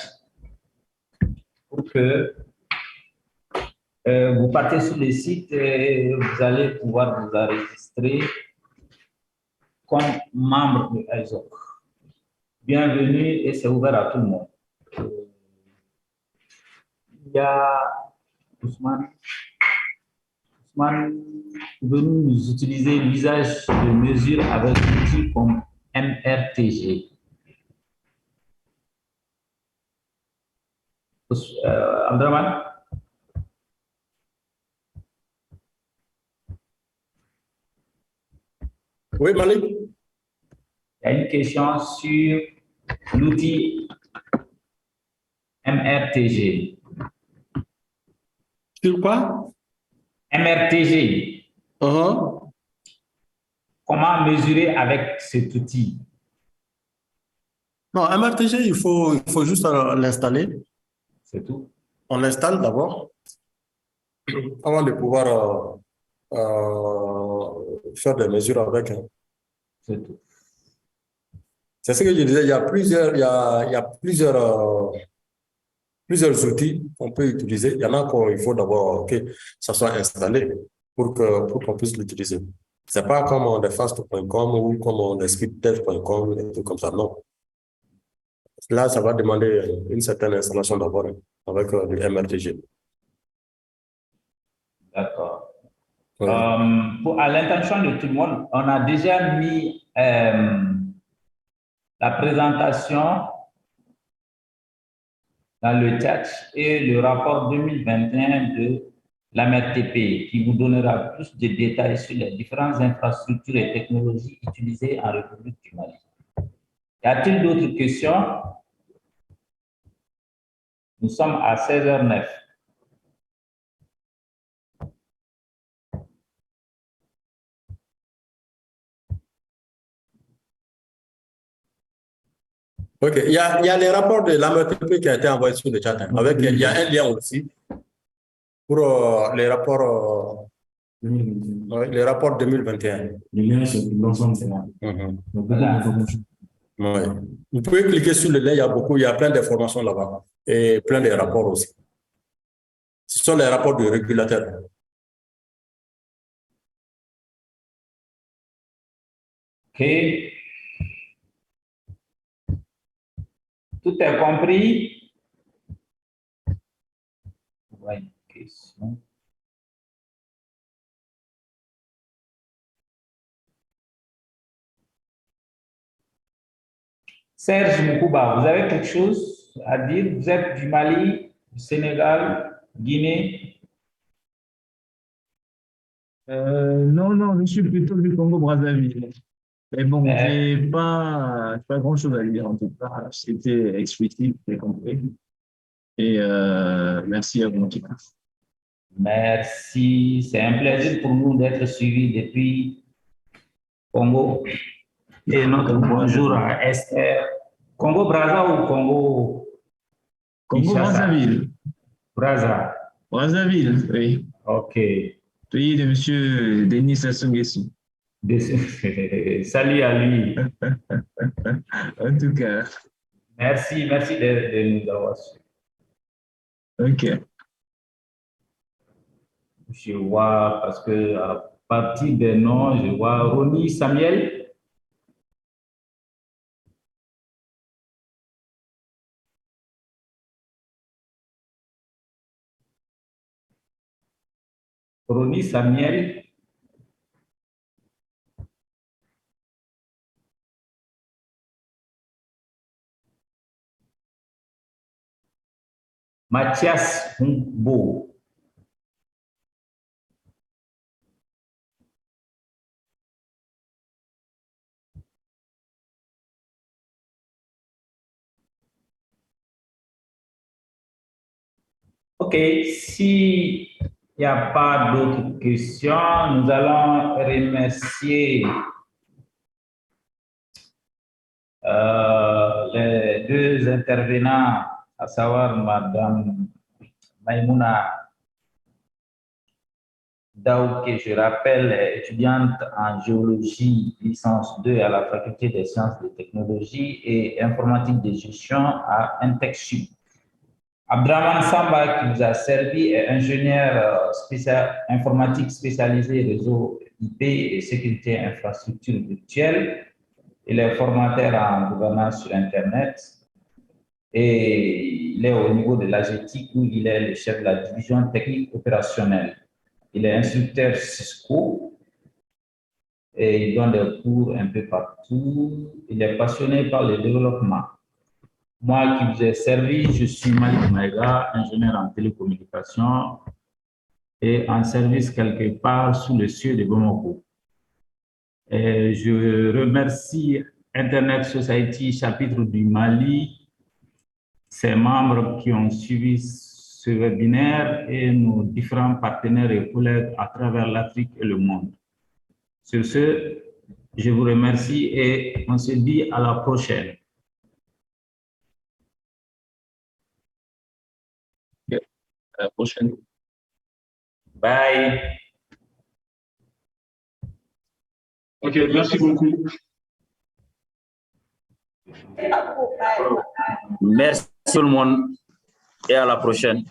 pour que vous partez sur le site et vous allez pouvoir vous enregistrer comme membre de ISOC. Bienvenue et c'est ouvert à tout le monde. Il y a Ousmane, pouvez-vous nous utiliser l'usage de mesures avec outils comme MRTG? Abdraman? Oui, Malik? Il y a une question sur l'outil MRTG. Sur quoi? MRTG. Comment mesurer avec cet outil? Non, MRTG, il faut juste l'installer. C'est tout. On l'installe d'abord avant de pouvoir faire des mesures avec. C'est tout. C'est ce que je disais, il y a plusieurs outils qu'on peut utiliser. Il y en a qu'il faut d'abord que ça soit installé pour qu'on puisse l'utiliser. Ce n'est pas comme des fast.com ou comme des scriptdev.com, des trucs comme ça, non. Là, ça va demander une certaine installation d'abord avec du MRTG. D'accord. Oui. À l'intention de tout le monde, on a déjà mis la présentation dans le chat et le rapport 2021 de l'AMRTP qui vous donnera plus de détails sur les différentes infrastructures et technologies utilisées en République du Mali. Y a-t-il d'autres questions? Nous sommes à 16h09. OK. Il y a les rapports de l'AMRTP qui a été envoyé sur le chat. Il y a un lien aussi pour les rapports 2021. Les liens sur l'ensemble, c'est là. Voilà. Ouais. Vous pouvez cliquer sur le lien, il y a plein d'informations là-bas et plein de rapports aussi. Ce sont les rapports du régulateur. OK. Tout est compris? Ouais, question. Serge Moukouba, vous avez quelque chose à dire? Vous êtes du Mali, du Sénégal, Guinée? Non, je suis plutôt du Congo-Brazzaville. Mais bon, j'ai pas grand-chose à dire en tout cas. C'était explicite, j'ai compris. Et merci à vous. Merci. C'est un plaisir pour nous d'être suivis depuis Congo. Et notre bonjour à Esther. Congo-Brazza ou Congo? Congo-Brazzaville. Brazza. Brazzaville, oui. OK. Pays de M. Denis Sassou Nguesso. Salut à lui. En tout cas. Merci de nous avoir suivis. OK. Je vois, parce que à partir des noms, je vois Ronnie Samuel. Ronnie Samuel. Mathias Humbo. OK, s'il n'y a pas d'autres questions, nous allons remercier les deux intervenants, à savoir Madame Maïmouna Daouké, je rappelle, étudiante en géologie, licence 2 à la faculté des sciences et technologies et informatique de gestion à Intexu. Abdraman Samba, qui nous a servi, est ingénieur informatique spécialisé réseau IP et sécurité infrastructure virtuelle. Il est formateur en gouvernance sur Internet et il est au niveau de l'AGETIC où il est le chef de la division technique opérationnelle. Il est instructeur Cisco et il donne des cours un peu partout. Il est passionné par le développement. Moi qui vous ai servi, je suis Malik Maïga, ingénieur en télécommunications et en service quelque part sous le ciel de Bamako. Et je remercie Internet Society, chapitre du Mali, ses membres qui ont suivi ce webinaire et nos différents partenaires et collègues à travers l'Afrique et le monde. Sur ce, je vous remercie et on se dit à la prochaine. À la prochaine. Bye. OK, merci beaucoup. Merci tout le monde et à la prochaine.